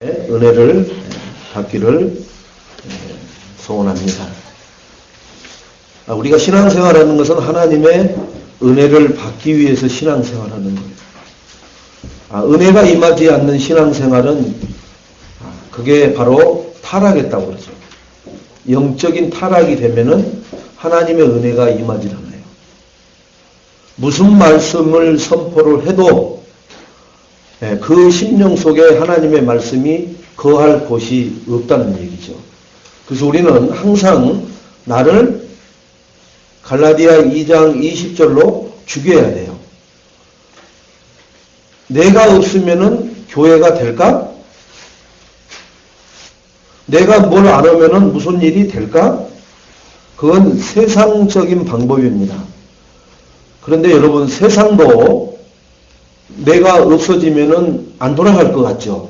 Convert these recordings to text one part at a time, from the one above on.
은혜를 받기를 소원합니다. 우리가 신앙생활하는 것은 하나님의 은혜를 받기 위해서 신앙생활하는 거예요. 은혜가 임하지 않는 신앙생활은 그게 바로 타락했다고 그러죠. 영적인 타락이 되면은 하나님의 은혜가 임하지 않아요. 무슨 말씀을 선포를 해도 그 심령 속에 하나님의 말씀이 거할 곳이 없다는 얘기죠. 그래서 우리는 항상 나를 갈라디아 2장 20절로 죽여야 돼요. 내가 없으면은 교회가 될까? 내가 뭘 안 하면은 무슨 일이 될까? 그건 세상적인 방법입니다. 그런데 여러분, 세상도 내가 없어지면은 안 돌아갈 것 같죠?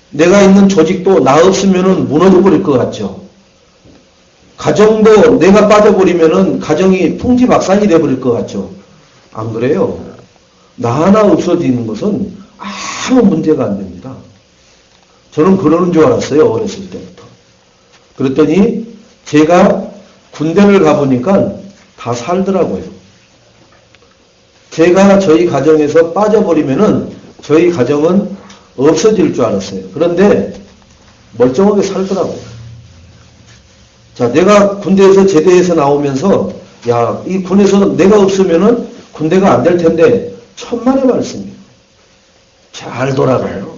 내가 있는 조직도 나 없으면은 무너져 버릴 것 같죠? 가정도 내가 빠져버리면은 가정이 풍지박산이 돼버릴 것 같죠? 안 그래요? 나 하나 없어지는 것은 아무 문제가 안 됩니다. 저는 그러는 줄 알았어요, 어렸을 때부터. 그랬더니 제가 군대를 가보니까 다 살더라고요. 제가 저희 가정에서 빠져버리면은 저희 가정은 없어질 줄 알았어요. 그런데 멀쩡하게 살더라고요. 자, 내가 군대에서 제대해서 나오면서 이 군에서 내가 없으면은 군대가 안 될 텐데 천만의 말씀이에요. 잘 돌아가요.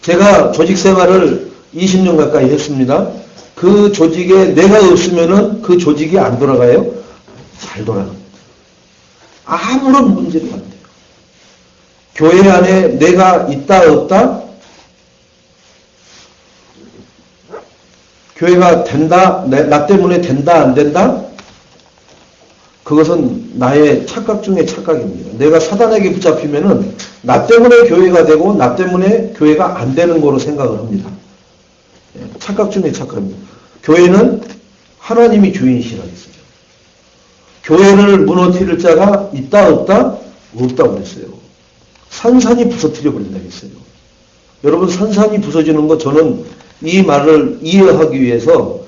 제가 조직 생활을 20년 가까이 했습니다. 그 조직에 내가 없으면은 그 조직이 안 돌아가요? 잘 돌아갑니다. 아무런 문제도 안 돼요. 교회 안에 내가 있다 없다? 교회가 된다? 나 때문에 된다 안 된다? 그것은 나의 착각 중에 착각입니다. 내가 사단에게 붙잡히면은 나 때문에 교회가 되고 나 때문에 교회가 안 되는 거로 생각을 합니다. 착각 중에 착각입니다. 교회는 하나님이 주인이시라 했어요. 교회를 무너뜨릴 자가 있다 없다? 없다고 그랬어요. 산산이 부서뜨려 버린다고 했어요. 여러분, 산산이 부서지는 거, 저는 이 말을 이해하기 위해서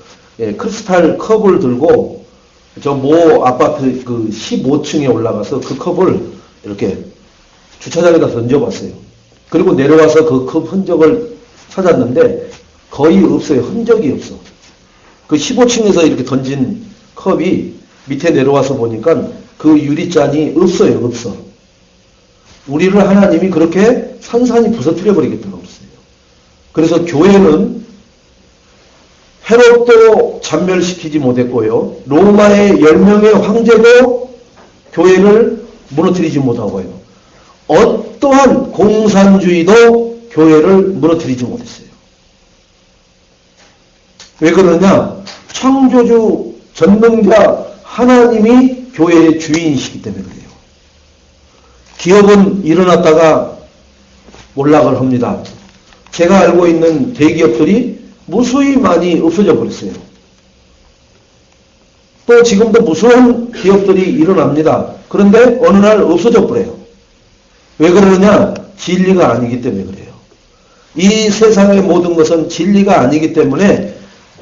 크리스탈 컵을 들고 저 모 아파트 그 15층에 올라가서 그 컵을 이렇게 주차장에다 던져봤어요. 그리고 내려와서 그 컵 흔적을 찾았는데 거의 없어요. 흔적이 없어. 그 15층에서 이렇게 던진 컵이 밑에 내려와서 보니까 그 유리잔이 없어요. 없어. 우리를 하나님이 그렇게 산산이 부서뜨려 버리겠다고 그랬어요. 그래서 교회는 헤롯도 잔멸시키지 못했고요. 로마의 10명의 황제도 교회를 무너뜨리지 못하고요. 어떠한 공산주의도 교회를 무너뜨리지 못했어요. 왜 그러냐? 창조주 전능자 하나님이 교회의 주인이시기 때문에 그래요. 기업은 일어났다가 몰락을 합니다. 제가 알고 있는 대기업들이 무수히 많이 없어져 버렸어요. 또 지금도 무수한 기업들이 일어납니다. 그런데 어느 날 없어져 버려요. 왜 그러느냐? 진리가 아니기 때문에 그래요. 이 세상의 모든 것은 진리가 아니기 때문에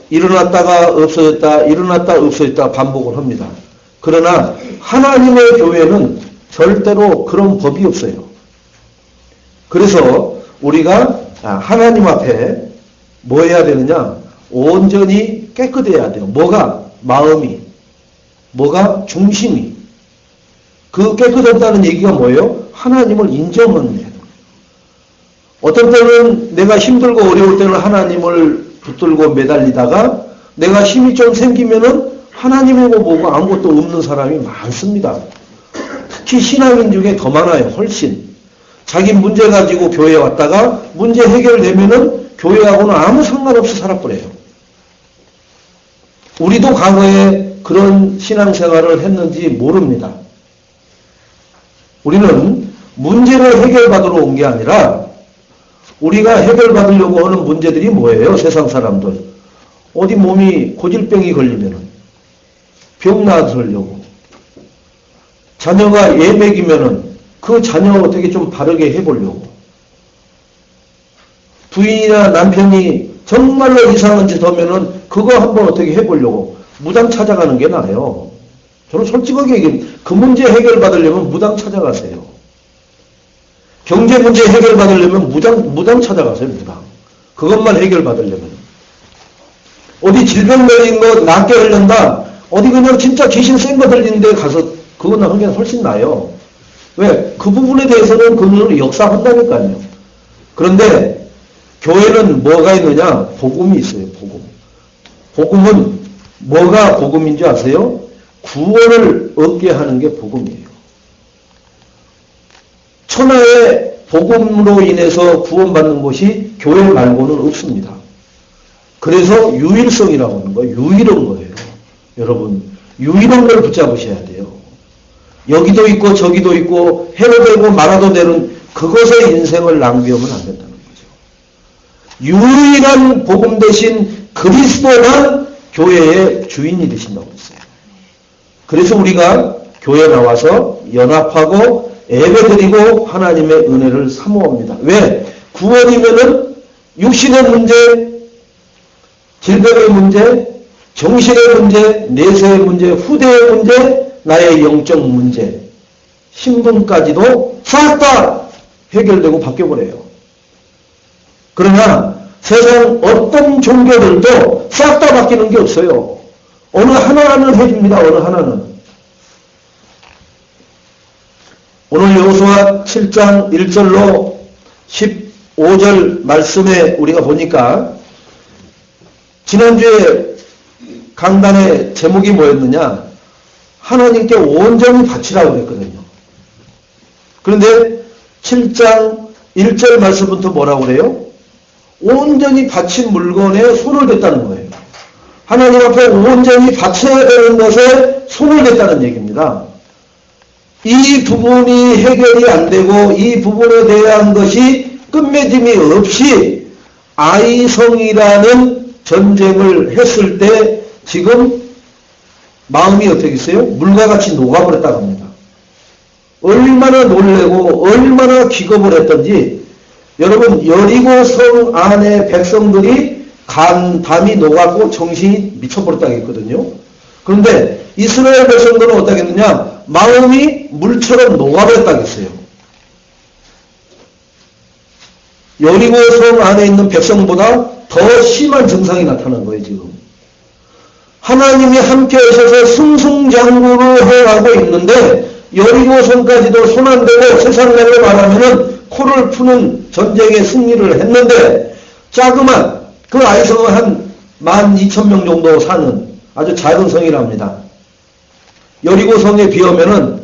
일어났다가 없어졌다, 일어났다 없어졌다 반복을 합니다. 그러나 하나님의 교회는 절대로 그런 법이 없어요. 그래서 우리가 하나님 앞에 뭐 해야 되느냐? 온전히 깨끗해야 돼요. 뭐가? 마음이. 뭐가? 중심이. 그 깨끗하다는 얘기가 뭐예요? 하나님을 인정하는 거예요. 어떤 때는 내가 힘들고 어려울 때는 하나님을 붙들고 매달리다가 내가 힘이 좀 생기면은 하나님이고 뭐고 아무것도 없는 사람이 많습니다. 특히 신앙인 중에 더 많아요. 훨씬. 자기 문제 가지고 교회에 왔다가 문제 해결되면은 교회하고는 아무 상관없이 살아버려요. 우리도 과거에 그런 신앙생활을 했는지 모릅니다. 우리는 문제를 해결받으러 온 게 아니라 우리가 해결받으려고 하는 문제들이 뭐예요? 세상 사람들. 어디 몸이 고질병이 걸리면은 병 나으려고. 자녀가 예맥이면은 그 자녀 어떻게 좀 바르게 해보려고. 부인이나 남편이 정말로 이상한 짓 하면은 그거 한번 어떻게 해보려고 무당 찾아가는 게 나아요. 저는 솔직하게 얘기해. 그 문제 해결받으려면 무당 찾아가세요. 경제 문제 해결받으려면 무당 찾아가세요. 무당. 그것만 해결받으려면. 어디 질병 걸린 거 낫게 하려다 어디 그냥 진짜 귀신 센 거 들리는데 가서 그거나 하는 게 훨씬 나아요. 왜? 그 부분에 대해서는 그분은 역사한다니까요. 그런데 교회는 뭐가 있느냐? 복음이 있어요. 복음. 복음은 뭐가 복음인지 아세요? 구원을 얻게 하는 게 복음이에요. 천하의 복음으로 인해서 구원받는 것이 교회 말고는 없습니다. 그래서 유일성이라고 하는 거예요. 유일한 거예요. 여러분, 유일한 걸 붙잡으셔야 돼요. 여기도 있고 저기도 있고 해도 되고 말아도 되는 그것의 인생을 낭비하면 안 된다는 거죠. 유일한 복음 대신 그리스도만 교회의 주인이 되신다고 했어요. 그래서 우리가 교회 나와서 연합하고 예배드리고 하나님의 은혜를 사모합니다. 왜? 구원이면은 육신의 문제, 질병의 문제, 정신의 문제, 내세의 문제, 후대의 문제, 나의 영적 문제, 신분까지도 싹 다 해결되고 바뀌어버려요. 그러나 세상 어떤 종교들도 싹 다 바뀌는 게 없어요. 어느 하나는 해줍니다. 어느 하나는. 오늘 여호수아 7장 1절로 15절 말씀에 우리가 보니까 지난주에 강단의 제목이 뭐였느냐? 하나님께 온전히 바치라고 그랬거든요. 그런데 7장 1절 말씀부터 뭐라고 그래요? 온전히 바친 물건에 손을 댔다는 거예요. 하나님 앞에 온전히 바쳐야 되는 것에 손을 댔다는 얘기입니다. 이 부분이 해결이 안 되고 이 부분에 대한 것이 끝맺음이 없이 아이성이라는 전쟁을 했을 때 지금 마음이 어떻게 있어요? 물과 같이 녹아버렸다고 합니다. 얼마나 놀래고 얼마나 기겁을 했던지 여러분 여리고 성 안에 백성들이 담이 녹았고 정신이 미쳐버렸다고 했거든요. 그런데 이스라엘 백성들은 어떻게 했느냐? 마음이 물처럼 녹아버렸다고 했어요. 여리고 성 안에 있는 백성보다 더 심한 증상이 나타난 거예요. 지금. 하나님이 함께 하셔서 승승장구를 해가고 있는데 여리고 성까지도 손 안 대고 세상말로 말하면은 코를 푸는 전쟁에 승리를 했는데 자그만 그 아이성은 한 12,000명 정도 사는 아주 작은 성이랍니다. 여리고 성에 비하면은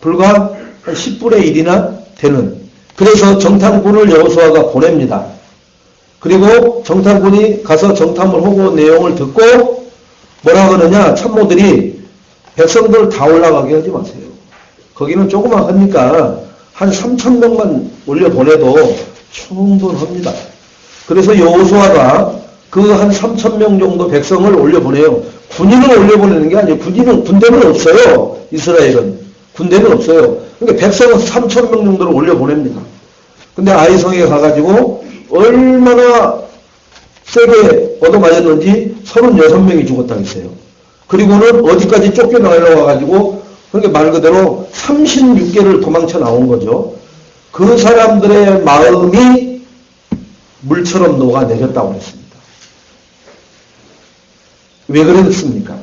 불과 한 10분의 1이나 되는. 그래서 정탐꾼을 여호수아가 보냅니다. 그리고 정탐꾼이 가서 정탐을 하고 내용을 듣고 뭐라 그러느냐? 참모들이 백성들 다 올라가게 하지 마세요. 거기는 조그만 하니까 한 3,000명만 올려보내도 충분합니다. 그래서 여호수아가 그 한 3,000명 정도 백성을 올려보내요. 군인을 올려보내는 게 아니에요. 군대는 없어요. 이스라엘은. 군대는 없어요. 그러니까 백성은 3,000명 정도를 올려보냅니다. 근데 아이성에 가가지고 얼마나 세게 얻어맞았는지 36명이 죽었다고 했어요. 그리고는 어디까지 쫓겨나려고 와가지고 그러니까 말 그대로 36개를 도망쳐 나온 거죠. 그 사람들의 마음이 물처럼 녹아내렸다고 했습니다. 왜 그랬습니까?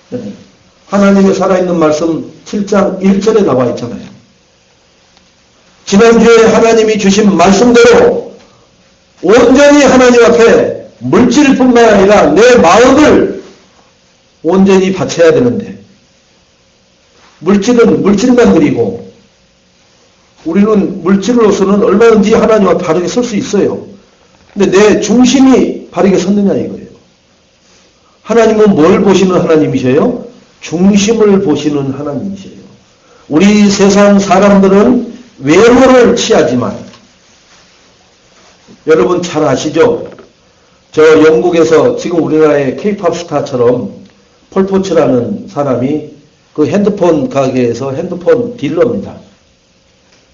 네. 하나님의 살아있는 말씀 7장 1절에 나와 있잖아요. 지난주에 하나님이 주신 말씀대로 온전히 하나님 앞에 물질뿐만 아니라 내 마음을 온전히 바쳐야 되는데 물질은 물질만 드리고 우리는 물질로서는 얼마든지 하나님 앞에 바르게 설 수 있어요. 근데 내 중심이 바르게 섰느냐 이거예요. 하나님은 뭘 보시는 하나님이셔요? 중심을 보시는 하나님이셔요. 우리 세상 사람들은 외모를 취하지만 여러분 잘 아시죠? 저 영국에서 지금 우리나라의 K-팝 스타처럼 폴포츠라는 사람이 그 핸드폰 가게에서 핸드폰 딜러입니다.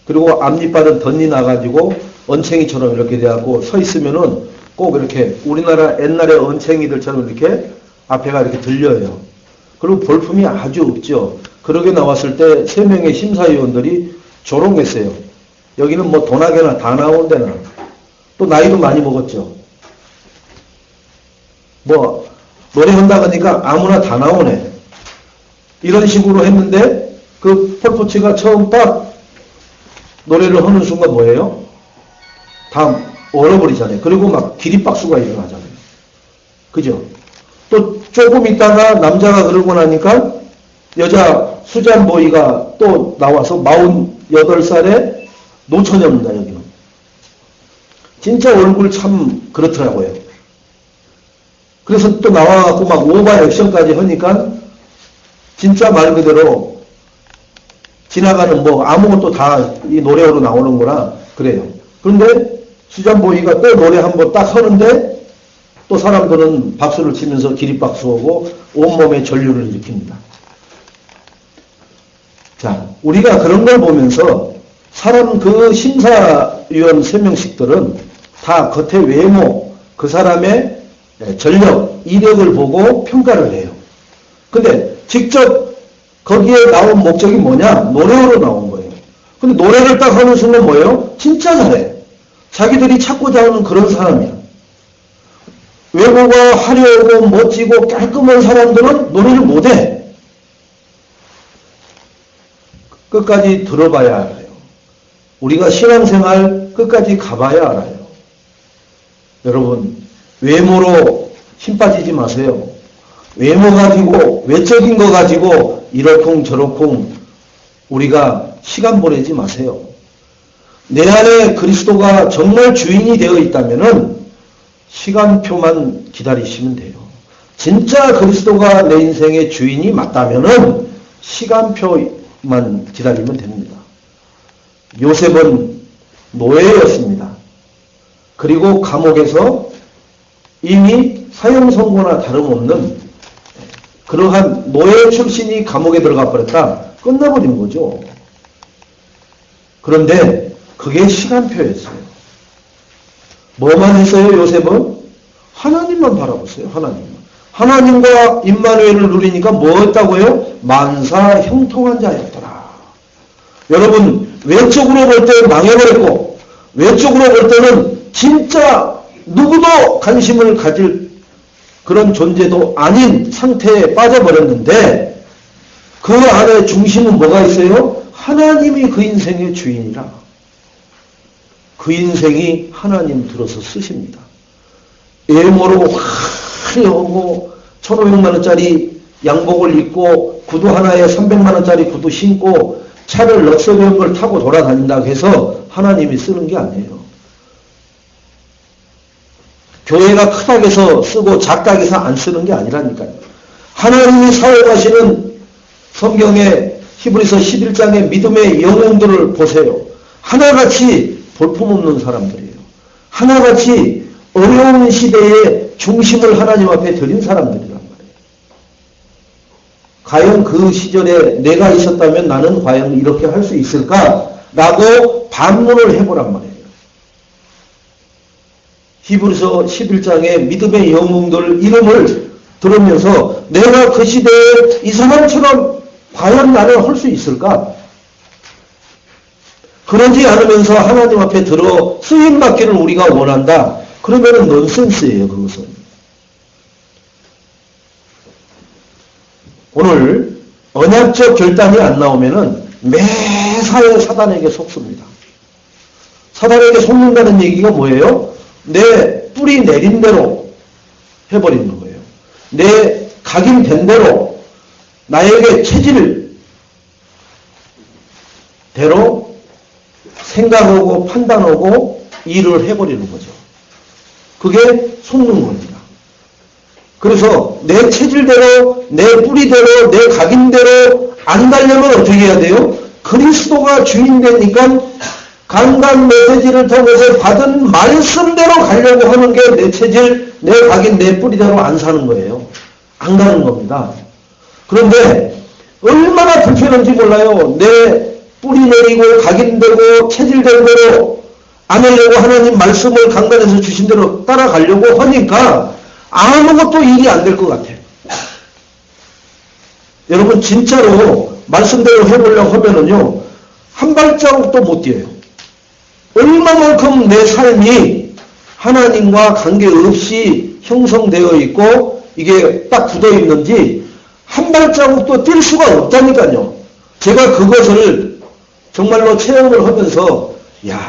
그리고 앞니빨은 덧니 나가지고 언챙이처럼 이렇게 돼갖고 서 있으면은 꼭 이렇게 우리나라 옛날의 언챙이들처럼 이렇게 앞에가 이렇게 들려요. 그리고 볼품이 아주 없죠. 그러게 나왔을 때 3명의 심사위원들이 조롱했어요. 여기는 뭐 도나개나 다 나온 데나. 또 나이도 많이 먹었죠. 뭐 노래한다 그러니까 아무나 다 나오네. 이런 식으로 했는데 그 폴포츠가 처음 딱 노래를 하는 순간 뭐예요? 다 얼어버리잖아요. 그리고 막 기립박수가 일어나잖아요. 그죠? 또 조금 있다가 남자가 그러고 나니까 여자 수잔보이가 또 나와서 48살의 노처녀입니다. 여기는. 진짜 얼굴 참 그렇더라고요. 그래서 또 나와갖고 막 오바 액션까지 하니까 진짜 말 그대로 지나가는 뭐 아무것도 다 이 노래로 나오는구나 그래요. 그런데 수잔보이가 또 노래 한번 딱 하는데 또 사람들은 박수를 치면서 기립박수하고 온몸에 전류를 일으킵니다. 자, 우리가 그런 걸 보면서 사람 그 심사위원 3명씩들은 다 겉의 외모, 그 사람의 전력, 이력을 보고 평가를 해요. 근데 직접 거기에 나온 목적이 뭐냐? 노래로 나온 거예요. 근데 노래를 딱 하는 순간 뭐예요? 진짜 잘해. 자기들이 찾고자 하는 그런 사람이야. 외모가 화려하고 멋지고 깔끔한 사람들은 노래를 못해. 끝까지 들어봐야 알아요. 우리가 신앙생활 끝까지 가봐야 알아요. 여러분, 외모로 힘 빠지지 마세요. 외모 가지고, 외적인 거 가지고 이러쿵 저러쿵 우리가 시간 보내지 마세요. 내 안에 그리스도가 정말 주인이 되어 있다면은 시간표만 기다리시면 돼요. 진짜 그리스도가 내 인생의 주인이 맞다면은 시간표만 기다리면 됩니다. 요셉은 노예였습니다. 그리고 감옥에서 이미 사형 선고나 다름없는 그러한 노예 출신이 감옥에 들어가 버렸다. 끝나버린 거죠. 그런데 그게 시간표였어요. 뭐만 했어요, 요셉은? 하나님만 바라봤어요, 하나님만. 하나님과 임마누엘을 누리니까 뭐였다고요? 만사 형통한 자였더라. 여러분, 외적으로 볼 때 망해버렸고, 외적으로 볼 때는 진짜 누구도 관심을 가질 그런 존재도 아닌 상태에 빠져버렸는데, 그 안에 중심은 뭐가 있어요? 하나님이 그 인생의 주인이라. 그 인생이 하나님 들어서 쓰십니다. 외모로 화려하고 1,500만원짜리 양복을 입고 구두 하나에 300만원짜리 구두 신고 차를 럭셔리한 걸 타고 돌아다닌다고 해서 하나님이 쓰는 게 아니에요. 교회가 크다고 해서 쓰고 작다고 해서 안 쓰는 게 아니라니까요. 하나님이 사용하시는 성경의 히브리서 11장의 믿음의 영웅들을 보세요. 하나같이 볼품없는 사람들이에요. 하나같이 어려운 시대에 중심을 하나님 앞에 드린 사람들이란 말이에요. 과연 그 시절에 내가 있었다면 나는 과연 이렇게 할 수 있을까라고 반문을 해보란 말이에요. 히브리서 11장의 믿음의 영웅들 이름을 들으면서 내가 그 시대에 이 사람처럼 과연 나는 할 수 있을까? 그러지 않으면서 하나님 앞에 들어 쓰임받기를 우리가 원한다. 그러면은 넌센스예요, 그것은. 오늘 언약적 결단이 안 나오면은 매사에 사단에게 속습니다. 사단에게 속는다는 얘기가 뭐예요? 내 뿌리 내린 대로 해버리는 거예요. 내 각인된 대로 나에게 체질 대로 생각하고 판단하고 일을 해버리는 거죠. 그게 속는 겁니다. 그래서 내 체질대로, 내 뿌리대로, 내 각인대로 안 가려면 어떻게 해야 돼요? 그리스도가 주인 되니까 강단 메시지를 통해서 받은 말씀대로 가려고 하는 게 내 체질, 내 각인, 내 뿌리대로 안 사는 거예요. 안 가는 겁니다. 그런데 얼마나 불편한지 몰라요. 내 뿌리 내리고 각인되고 체질된 대로 안 하려고 하나님 말씀을 강단에서 주신 대로 따라가려고 하니까 아무것도 일이 안 될 것 같아요. 여러분 진짜로 말씀대로 해보려고 하면은요 한 발자국도 못 뛰어요. 얼마만큼 내 삶이 하나님과 관계없이 형성되어 있고 이게 딱 굳어 있는지 한 발자국도 뛸 수가 없다니까요. 제가 그것을 정말로 체험을 하면서 야,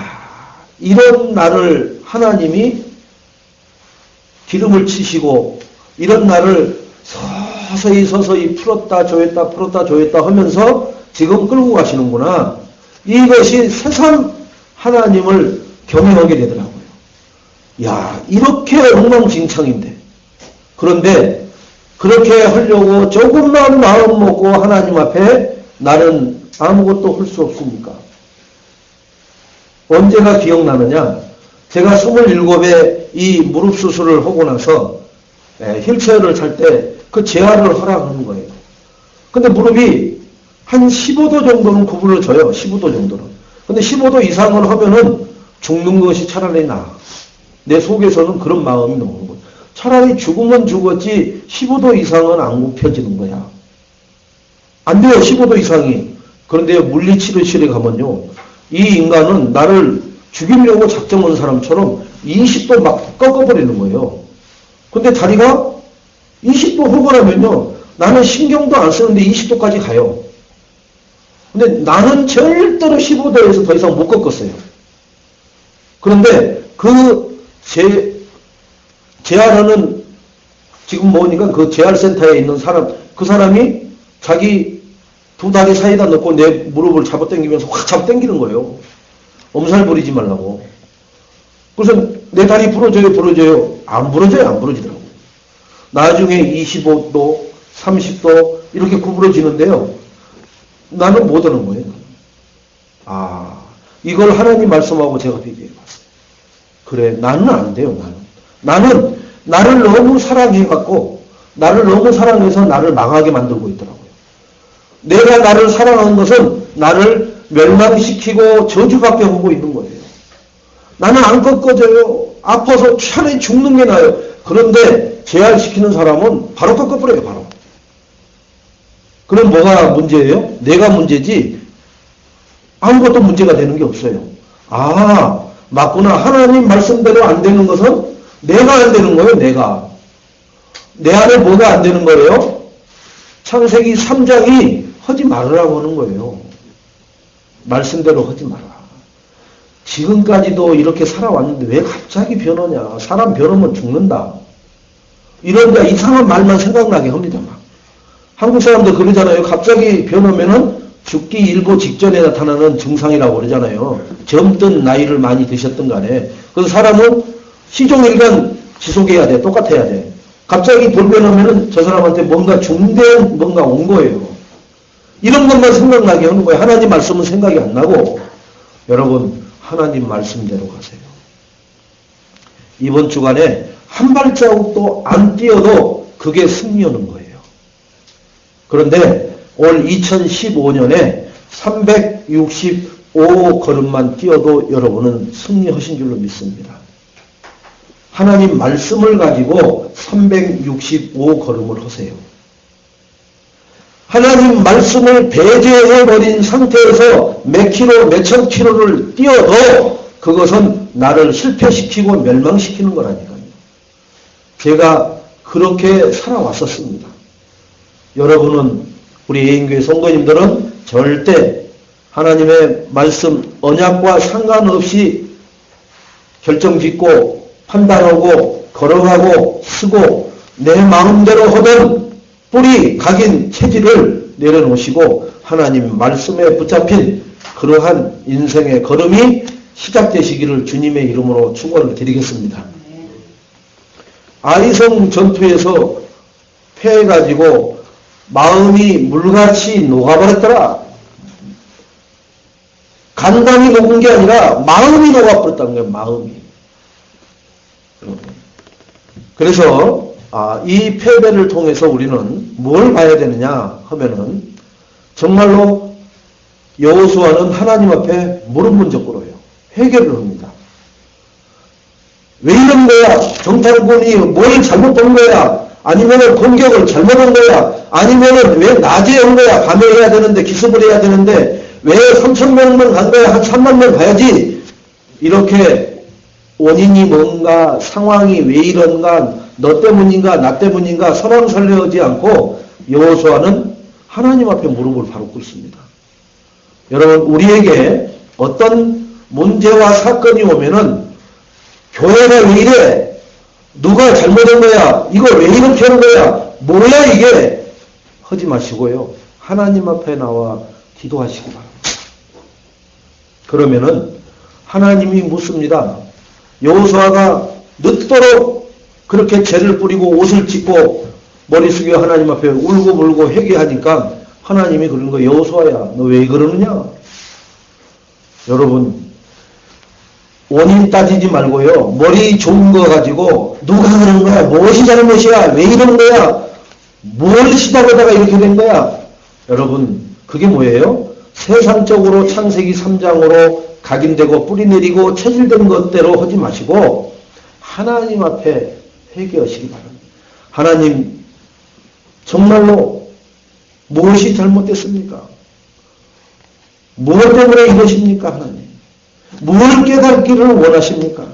이런 나를 하나님이 기름을 치시고 이런 나를 서서히 풀었다 조였다 하면서 지금 끌고 가시는구나. 이것이 새삼 하나님을 경외하게 되더라고요. 야, 이렇게 엉망진창인데. 그런데 그렇게 하려고 조금만 마음 먹고 하나님 앞에 나는 아무것도 할 수 없습니까? 언제가 기억나느냐? 제가 27에 이 무릎 수술을 하고 나서 휠체어를 탈 때 그 재활을 허락하는 거예요. 근데 무릎이 한 15도 정도는 구부러져요. 15도 정도는. 근데 15도 이상을 하면은 죽는 것이 차라리 나아. 내 속에서는 그런 마음이 나오는 거예요. 차라리 죽으면 죽었지 15도 이상은 안 굽혀지는 거야. 안 돼요. 15도 이상이. 그런데 물리치료실에 가면요. 이 인간은 나를 죽이려고 작정한 사람처럼 20도 막 꺾어버리는 거예요. 근데 다리가 20도 후보라면요. 나는 신경도 안 쓰는데 20도까지 가요. 근데 나는 절대로 15도에서 더 이상 못 꺾었어요. 그런데 그 재활하는 지금 뭐니까 그 재활센터에 있는 사람, 그 사람이 자기 두 다리 사이에다 넣고 내 무릎을 잡아당기면서 확 잡아당기는 거예요. 엄살 부리지 말라고. 그래서 내 다리 부러져요. 안 부러지더라고. 나중에 25도, 30도 이렇게 구부러지는데요. 나는 못 하는 거예요. 아, 이걸 하나님 말씀하고 제가 비교해 봤어요. 그래, 나는 안 돼요, 나는 나를 너무 사랑해갖고, 나를 너무 사랑해서 나를 망하게 만들고 있더라고요. 내가 나를 사랑하는 것은 나를 멸망시키고 저주받게 하고 있는 거예요. 나는 안 꺾어져요. 아파서 차라리 죽는 게 나아요. 그런데 재활시키는 사람은 바로 꺾어버려요, 바로. 그럼 뭐가 문제예요? 내가 문제지 아무것도 문제가 되는 게 없어요. 아, 맞구나. 하나님 말씀대로 안 되는 것은 내가 안 되는 거예요, 내가. 내 안에 뭐가 안 되는 거예요? 창세기 3장이 하지 말으라고 하는 거예요. 말씀대로 하지 마라. 지금까지도 이렇게 살아왔는데 왜 갑자기 변하냐. 사람 변하면 죽는다. 이런 이상한 말만 생각나게 합니다. 막. 한국 사람들 그러잖아요. 갑자기 변하면은 죽기 일보 직전에 나타나는 증상이라고 그러잖아요. 젊든 나이를 많이 드셨든 간에. 그래서 사람은 시종일관 지속해야 돼. 똑같아야 돼. 갑자기 돌변하면은 저 사람한테 뭔가 중대한 뭔가 온 거예요. 이런 것만 생각나게 하는 거예요. 하나님 말씀은 생각이 안 나고. 여러분, 하나님 말씀대로 가세요. 이번 주간에 한 발자국도 안 뛰어도 그게 승리하는 거예요. 그런데 올 2015년에 365걸음만 뛰어도 여러분은 승리하신 줄로 믿습니다. 하나님 말씀을 가지고 365걸음을 하세요. 하나님 말씀을 배제해버린 상태에서 몇 킬로, 몇천 킬로를 뛰어도 그것은 나를 실패시키고 멸망시키는 거라니까요. 제가 그렇게 살아왔었습니다. 여러분은, 우리 예인교회 성도님들은 절대 하나님의 말씀, 언약과 상관없이 결정짓고 판단하고 걸어가고 쓰고 내 마음대로 하던 뿌리 각인 체질을 내려놓으시고 하나님 말씀에 붙잡힌 그러한 인생의 걸음이 시작되시기를 주님의 이름으로 축원을 드리겠습니다. 아이성 전투에서 패해가지고 마음이 물같이 녹아버렸더라. 간단히 녹은 게 아니라 마음이 녹아버렸다는 거예요. 마음이. 그래서 이 패배를 통해서 우리는 뭘 봐야 되느냐 하면은 정말로 여호수아는 하나님 앞에 무릎 먼저 꿇어요. 회개를 합니다. 왜 이런 거야? 정탐꾼이 뭘 잘못한 거야? 아니면은 공격을 잘못한 거야? 아니면은 왜 낮에 온 거야? 밤에 해야 되는데, 기습을 해야 되는데, 왜 3,000명만 간 거야? 한 3만 명 가야지? 이렇게 원인이 뭔가, 상황이 왜 이런가, 너 때문인가, 나 때문인가, 설왕설래하지 않고 여호수아는 하나님 앞에 무릎을 바로 꿇습니다. 여러분, 우리에게 어떤 문제와 사건이 오면은 교회가 왜 이래? 누가 잘못한 거야? 이거 왜 이렇게 하는 거야? 뭐야 이게? 하지 마시고요. 하나님 앞에 나와 기도하시기 바랍니다. 그러면은 하나님이 묻습니다. 여호수아가 늦도록 그렇게 죄를 뿌리고 옷을 찢고 머리 숙여 하나님 앞에 울고불고 회개하니까 하나님이 그러는 거예요. 여호수아야, 너 왜 그러느냐? 여러분, 원인 따지지 말고요. 머리 좋은 거 가지고 누가 그런 거야? 무엇이 잘못이야? 왜 이런 거야? 뭘 시다보다가 이렇게 된 거야? 여러분, 그게 뭐예요? 세상적으로 창세기 3장으로 각인되고 뿌리내리고 체질된 것대로 하지 마시고 하나님 앞에 회개하시기 바랍니다. 하나님, 정말로 무엇이 잘못됐습니까? 무엇 때문에 이러십니까, 하나님? 무엇을 깨닫기를 원하십니까?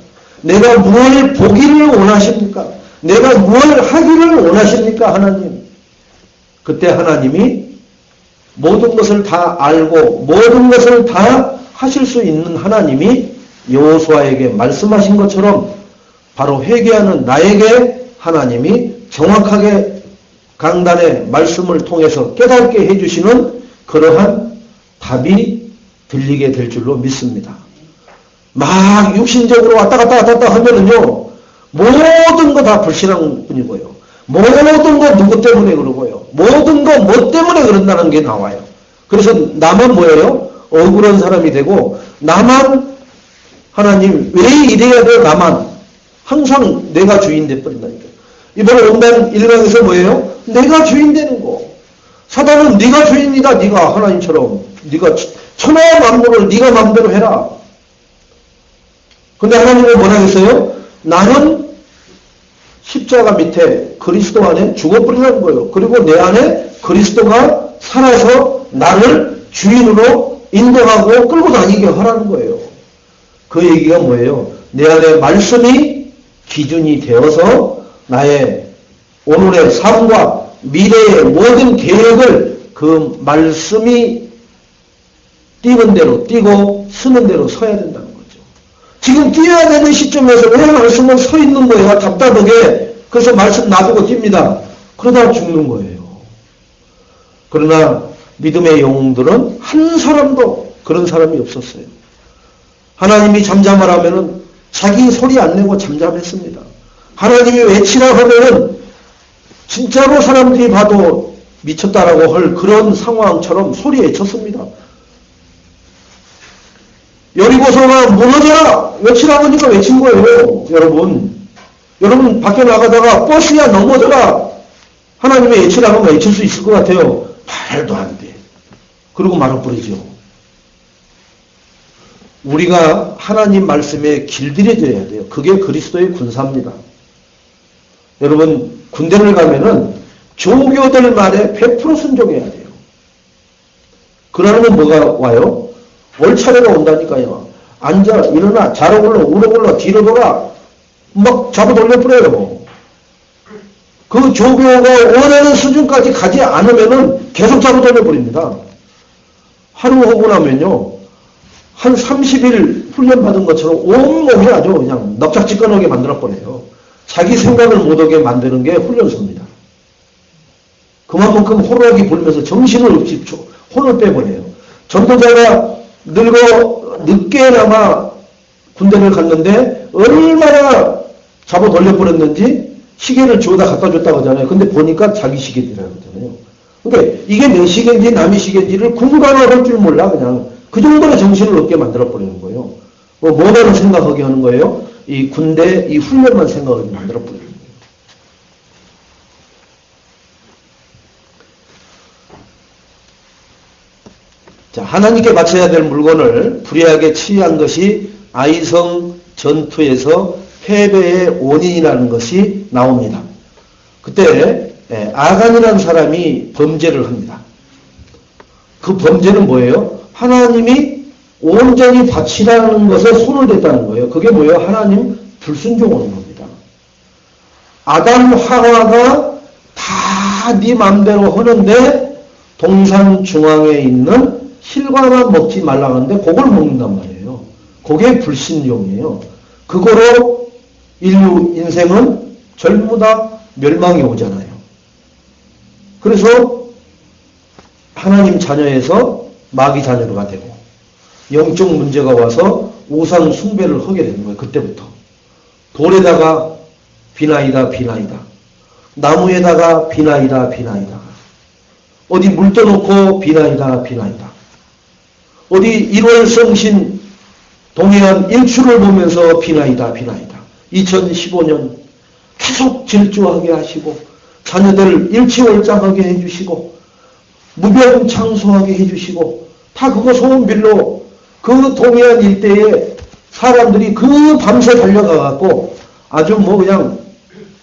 내가 무엇을 보기를 원하십니까? 내가 무엇을 하기를 원하십니까, 하나님? 그때 하나님이 모든 것을 다 알고 모든 것을 다 하실 수 있는 하나님이 여호수아에게 말씀하신 것처럼 바로 회개하는 나에게 하나님이 정확하게 강단의 말씀을 통해서 깨닫게 해주시는 그러한 답이 들리게 될 줄로 믿습니다. 막 육신적으로 왔다 갔다 하면은요, 모든 거 다 불신앙뿐이고요. 모든 거 누구 때문에 그러고요. 모든 거 뭐 때문에 그런다는 게 나와요. 그래서 나만 뭐예요? 억울한 사람이 되고, 나만, 하나님, 왜 이래야 돼, 나만. 항상 내가 주인 돼버린다니까요. 이번에 온단 1강에서 뭐예요? 내가 주인 되는 거. 사단은 네가 주인이다, 네가 하나님처럼. 네가 천하 만물을 네가 마음대로 해라. 근데 하나님은 뭐라 했어요? 나는 십자가 밑에 그리스도 안에 죽어버리라는 거예요. 그리고 내 안에 그리스도가 살아서 나를 주인으로 인도하고 끌고 다니게 하라는 거예요. 그 얘기가 뭐예요? 내 안에 말씀이 기준이 되어서 나의 오늘의 삶과 미래의 모든 계획을 그 말씀이 뛰는 대로 뛰고 서는 대로 서야 된다는 거죠. 지금 뛰어야 되는 시점에서 왜 말씀은 서 있는 거예요? 답답하게. 그래서 말씀 놔두고 뜁니다. 그러다 죽는 거예요. 그러나 믿음의 영웅들은 한 사람도 그런 사람이 없었어요. 하나님이 잠잠하라면은 자기 소리 안 내고 잠잠했습니다. 하나님이 외치라 하면은 진짜로 사람들이 봐도 미쳤다라고 할 그런 상황처럼 소리 외쳤습니다. 여리고성아 무너져라! 외치라고 하니까 외친 거예요. 여러분 밖에 나가다가 버스야 넘어져라! 하나님의 외치라고 하면 외칠 수 있을 것 같아요. 말도 안 돼. 그러고 말아버리죠. 우리가 하나님 말씀에 길들여져야 돼요. 그게 그리스도의 군사입니다. 여러분, 군대를 가면은 조교들 말에 100% 순종해야 돼요. 그러면 뭐가 와요? 월차례가 온다니까요. 앉아, 일어나, 자러 굴러, 우러 굴러, 뒤로 돌아. 막 잡아 돌려버려요. 그 조교가 원하는 수준까지 가지 않으면은 계속 잡아 돌려버립니다. 하루 하고 나면요. 한 30일 훈련받은 것처럼 온몸이 아주 그냥 넉작지근하게 만들어버려요. 자기 생각을 못하게 만드는 게 훈련소입니다. 그만큼 호루라기 불면서 정신을 없이 혼을 빼버려요. 전도자가 늦게나마 군대를 갔는데 얼마나 잡아 돌려버렸는지 시계를 주워다 갖다 줬다고 하잖아요. 근데 보니까 자기 시계들이라고 하잖아요. 그러니까 이게 내 시계인지 남의 시계인지를 구분할 줄 몰라 그냥. 그 정도로 정신을 없게 만들어버리는 거예요. 뭐만 생각하게 하는 거예요? 이 군대, 이 훈련만 생각하게 만들어버리는 거예요. 자, 하나님께 바쳐야 될 물건을 불의하게 취한 것이 아이성 전투에서 패배의 원인이라는 것이 나옵니다. 그때 아간이라는 사람이 범죄를 합니다. 그 범죄는 뭐예요? 하나님이 온전히 바치라는 것에 손을 댔다는 거예요. 그게 뭐예요? 하나님 불순종하는 겁니다. 아담 하와가 다 네 맘대로 하는데 동산 중앙에 있는 실과만 먹지 말라고 하는데 그걸 먹는단 말이에요. 그게 불신종이에요. 그거로 인류 인생은 전부 다 멸망이 오잖아요. 그래서 하나님 자녀에서 마귀 자녀가 되고 영적 문제가 와서 우상 숭배를 하게 되는 거예요. 그때부터. 돌에다가 비나이다 비나이다. 나무에다가 비나이다 비나이다. 어디 물 떠놓고 비나이다 비나이다. 어디 1월 성신 동해안 일출을 보면서 비나이다 비나이다. 2015년 계속 질주하게 하시고 자녀들 일치월장하게 해주시고 무병장수하게 해주시고 다 그거 소원빌로 그 동해안 일대에 사람들이 그 밤새 달려가갖고 아주 뭐 그냥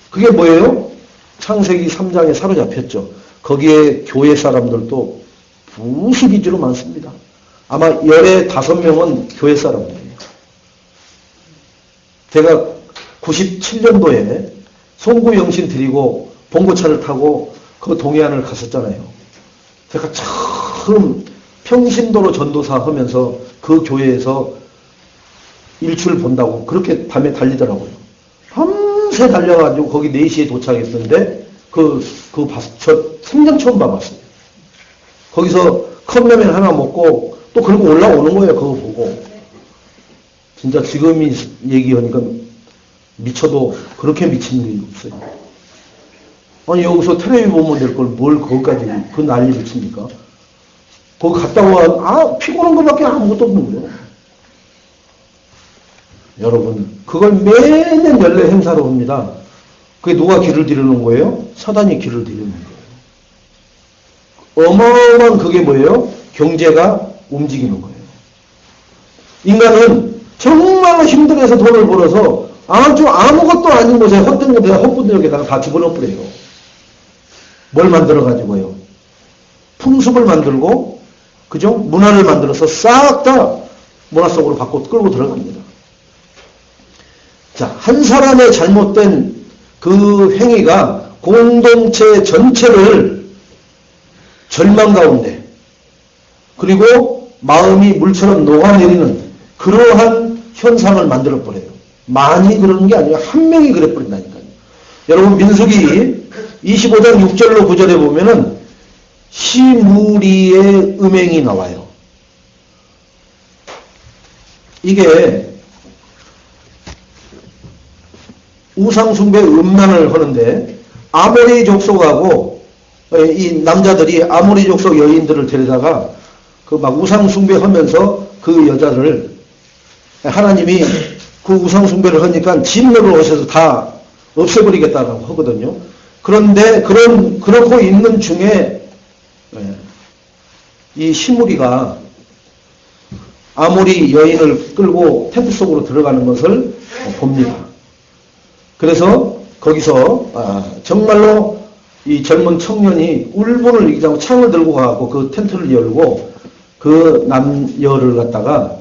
그게 뭐예요? 창세기 3장에 사로잡혔죠. 거기에 교회 사람들도 부수기지로 많습니다. 아마 15명은 교회 사람들이에요. 제가 97년도에 송구영신 드리고 봉고차를 타고 그 동해안을 갔었잖아요. 제가 처음 평신도로 전도사 하면서 그 교회에서 일출 본다고 그렇게 밤에 달리더라고요. 밤새 달려가지고 거기 4시에 도착했는데 저 생전 처음 봐봤어요. 거기서 컵라면 하나 먹고 또 그러고 올라오는 거예요. 그거 보고. 진짜 지금 얘기하니까 미쳐도 그렇게 미친 일이 없어요. 아니 여기서 텔레비 보면 될 걸 뭘 거기까지 그 난리를 칩니까? 거기 갔다 와 피곤한 것밖에 아무것도 없는 거예요. 여러분 그걸 매년 연례 행사로 합니다. 그게 누가 길을 들이는 거예요? 사단이 길을 들이는 거예요. 어마어마한 그게 뭐예요? 경제가 움직이는 거예요. 인간은 정말 힘들어서 돈을 벌어서 아주 아무것도 아닌 곳에 헛분들에다가 다 집어넣어버려요. 뭘 만들어가지고요? 풍습을 만들고, 그죠? 문화를 만들어서 싹 다 문화 속으로 끌고 들어갑니다. 자, 한 사람의 잘못된 그 행위가 공동체 전체를 절망 가운데, 그리고 마음이 물처럼 녹아내리는 그러한 현상을 만들어버려요. 많이 그러는 게 아니라 한 명이 그래버린다니까요. 여러분 민수기 25장 6절로 9절에 보면은 시무리의 음행이 나와요. 이게 우상숭배 음란을 하는데 아모리 족속하고 이 남자들이 아모리 족속 여인들을 데려다가 그 막 우상숭배 하면서 그 여자를 하나님이 그 우상숭배를 하니까 진노를 오셔서 다 없애버리겠다고 하거든요. 그런데 그러고 있는 중에 이 시무리가 아모리 여인을 끌고 텐트 속으로 들어가는 것을 봅니다. 그래서 거기서 정말로 이 젊은 청년이 울분을 이기자고 창을 들고 가고 그 텐트를 열고 그 남녀를 갖다가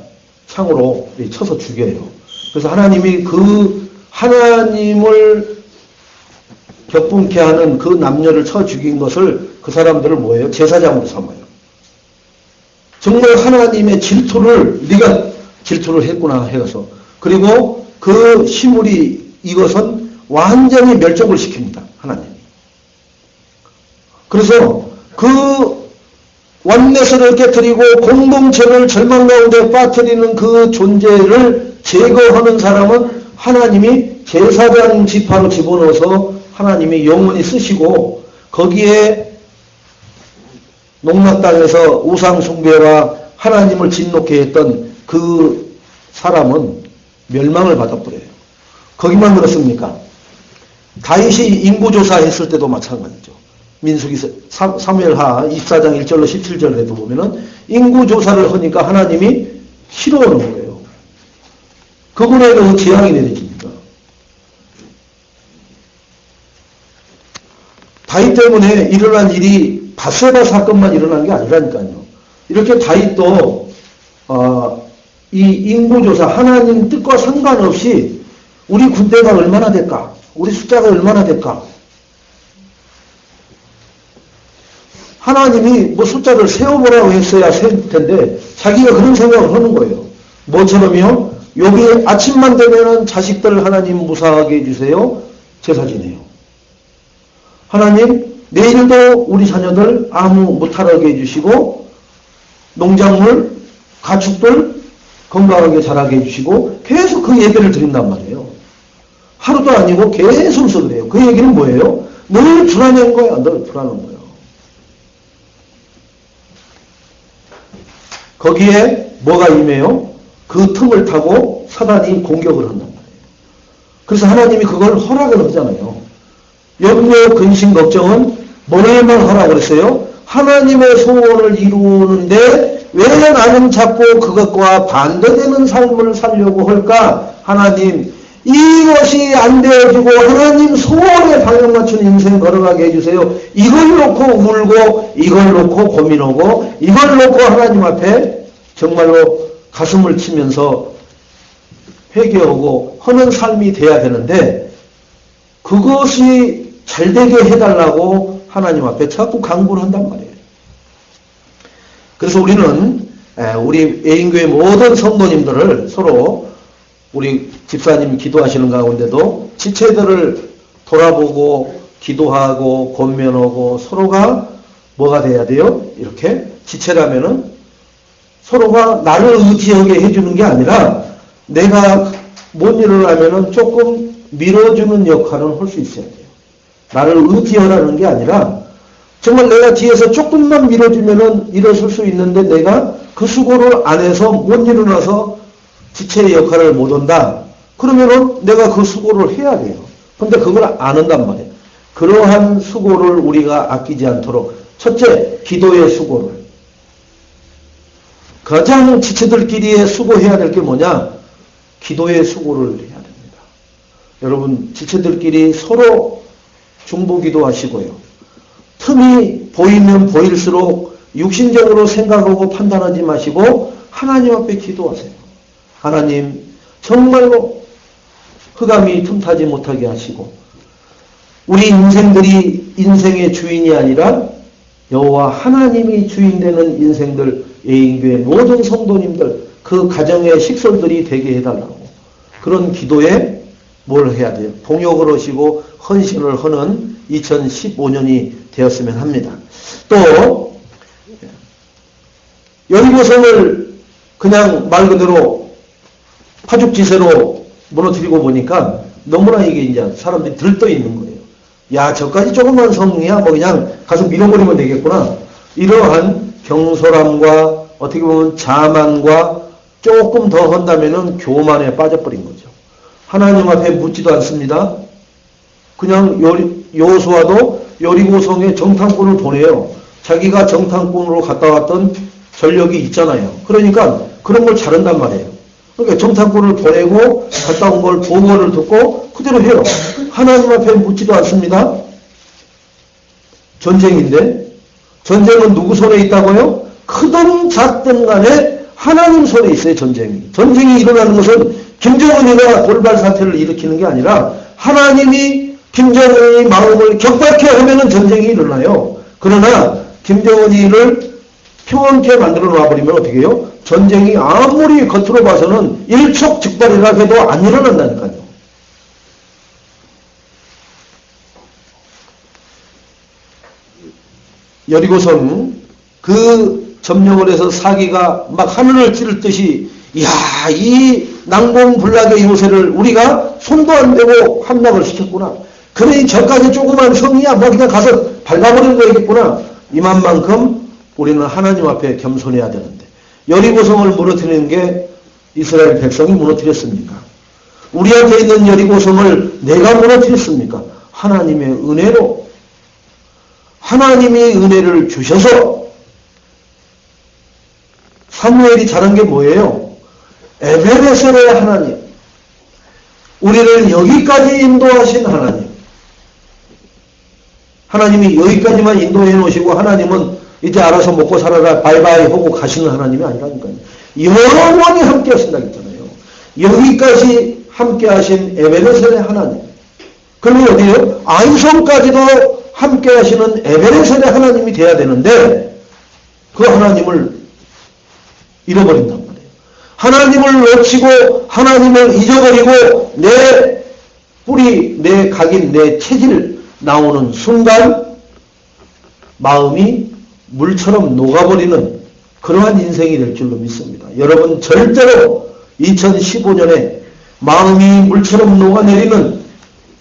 창으로 쳐서 죽여요. 그래서 하나님이 그 하나님을 격분케 하는 그 남녀를 쳐 죽인 것을 그 사람들을 뭐예요? 제사장으로 삼아요. 정말 하나님의 질투를 네가 질투를 했구나 해서 그리고 그 시물이 이것은 완전히 멸종을 시킵니다. 하나님이. 그래서 그 원내선을 깨뜨리고 공동체를 절망 가운데 빠뜨리는 그 존재를 제거하는 사람은 하나님이 제사장 지파로 집어넣어서 하나님이 영원히 쓰시고 거기에 농락 땅에서 우상 숭배와 하나님을 진노케 했던 그 사람은 멸망을 받아버려요. 거기만 그렇습니까? 다윗이 인구조사 했을 때도 마찬가지죠. 민수기 사무엘하 24장 1절로 17절에도 보면은 인구조사를 하니까 하나님이 싫어하는 거예요. 그분에게 재앙이 내려집니다. 다윗 때문에 일어난 일이 밧세바 사건만 일어난 게 아니라니까요. 이렇게 다윗도 이 인구조사 하나님 뜻과 상관없이 우리 군대가 얼마나 될까? 우리 숫자가 얼마나 될까? 하나님이 뭐 숫자를 세어보라고 했어야 셀 텐데 자기가 그런 생각을 하는 거예요. 뭐처럼요? 여기 아침만 되면은 자식들 하나님 무사하게 해주세요. 제사 지내요. 하나님 내일도 우리 자녀들 아무 무탈하게 해주시고 농작물, 가축들 건강하게 자라게 해주시고 계속 그 예배를 드린단 말이에요. 하루도 아니고 계속 그래요. 그 얘기는 뭐예요? 늘 불안한 거야. 늘 불안한 거예요. 거기에 뭐가 임해요? 그 틈을 타고 사단이 공격을 한단 말이에요. 그래서 하나님이 그걸 허락을 하잖아요. 염려, 근심, 걱정은 뭐에만 허락을 했어요? 하나님의 소원을 이루는데 왜 나는 자꾸 그것과 반대되는 삶을 살려고 할까? 하나님, 이것이 안 되어지고 하나님 소원에 방향 맞춘 인생 걸어가게 해주세요. 이걸 놓고 울고 이걸 놓고 고민하고 이걸 놓고 하나님 앞에 정말로 가슴을 치면서 회개하고 하는 삶이 돼야 되는데 그것이 잘되게 해달라고 하나님 앞에 자꾸 강구를 한단 말이에요. 그래서 우리는 우리 애인교회 모든 성도님들을 서로 우리 집사님 기도하시는 가운데도 지체들을 돌아보고 기도하고 권면하고 서로가 뭐가 돼야 돼요? 이렇게 지체라면은 서로가 나를 의지하게 해주는 게 아니라 내가 뭔 일을 하면은 조금 밀어주는 역할은 할 수 있어야 돼요. 나를 의지하라는 게 아니라 정말 내가 뒤에서 조금만 밀어주면은 일어설 수 있는데 내가 그 수고를 안 해서 못 일어나서 지체의 역할을 못 한다. 그러면은 내가 그 수고를 해야 돼요. 근데 그걸 안 한단 말이에요. 그러한 수고를 우리가 아끼지 않도록 첫째, 기도의 수고를. 가장 지체들끼리 수고해야 될 게 뭐냐? 기도의 수고를 해야 됩니다. 여러분, 지체들끼리 서로 중보기도 하시고요. 틈이 보이면 보일수록 육신적으로 생각하고 판단하지 마시고 하나님 앞에 기도하세요. 하나님, 정말로 흑암이 틈타지 못하게 하시고 우리 인생들이 인생의 주인이 아니라 여호와 하나님이 주인 되는 인생들, 애인교회 모든 성도님들, 그 가정의 식솔들이 되게 해달라고. 그런 기도에 뭘 해야 돼요? 동역을 하시고 헌신을 하는 2015년이 되었으면 합니다. 또 여리고성을 그냥 말 그대로 파죽지세로 무너뜨리고 보니까 너무나 이게 이제 사람들이 들떠 있는 거예요. 야, 저까지 조그만 성이야 뭐 그냥 가서 밀어버리면 되겠구나. 이러한 경솔함과 어떻게 보면 자만과 조금 더 한다면은 교만에 빠져버린 거죠. 하나님 앞에 묻지도 않습니다. 그냥 여호수아도 여리고성에 정탐꾼을 보내요. 자기가 정탐꾼으로 갔다 왔던 전력이 있잖아요. 그러니까 그런 걸 잘한단 말이에요. 그러니까 정탐꾼을 보내고 갔다 온 걸 보고를 듣고 그대로 해요. 하나님 앞에 묻지도 않습니다. 전쟁인데 전쟁은 누구 손에 있다고요? 크든 작든 간에 하나님 손에 있어요. 전쟁이 일어나는 것은 김정은이가 돌발 사태를 일으키는 게 아니라 하나님이 김정은이 마음을 격박해 하면은 전쟁이 일어나요. 그러나 김정은이를 평온케 만들어 놔버리면 어떻게 해요? 전쟁이 아무리 겉으로 봐서는 일촉즉발이라 해도 안 일어난다니까요. 여리고성 그 점령을 해서 사기가 막 하늘을 찌를 듯이 이야, 이 난공불락의 요새를 우리가 손도 안 대고 함락을 시켰구나. 그러니 저까지 조그만 성이야 뭐 그냥 가서 밟아버리는 거겠구나. 이만큼 우리는 하나님 앞에 겸손해야 되는데 여리고성을 무너뜨리는 게 이스라엘 백성이 무너뜨렸습니까? 우리한테 있는 여리고성을 내가 무너뜨렸습니까? 하나님의 은혜로 하나님이 은혜를 주셔서 사무엘이 잘한 게 뭐예요? 에베레셀의 하나님, 우리를 여기까지 인도하신 하나님, 하나님이 여기까지만 인도해 놓으시고 하나님은 이제 알아서 먹고 살아라 바이바이 하고 가시는 하나님이 아니라니까요. 영원히 함께 하신다고 했잖아요. 여기까지 함께 하신 에베네셀의 하나님. 그러면 어디에요? 안성까지도 함께 하시는 에베네셀의 하나님이 돼야 되는데 그 하나님을 잃어버린단 말이에요. 하나님을 놓치고 하나님을 잊어버리고 내 뿌리, 내 각인, 내 체질 나오는 순간 마음이 물처럼 녹아버리는 그러한 인생이 될 줄로 믿습니다. 여러분 절대로 2015년에 마음이 물처럼 녹아내리는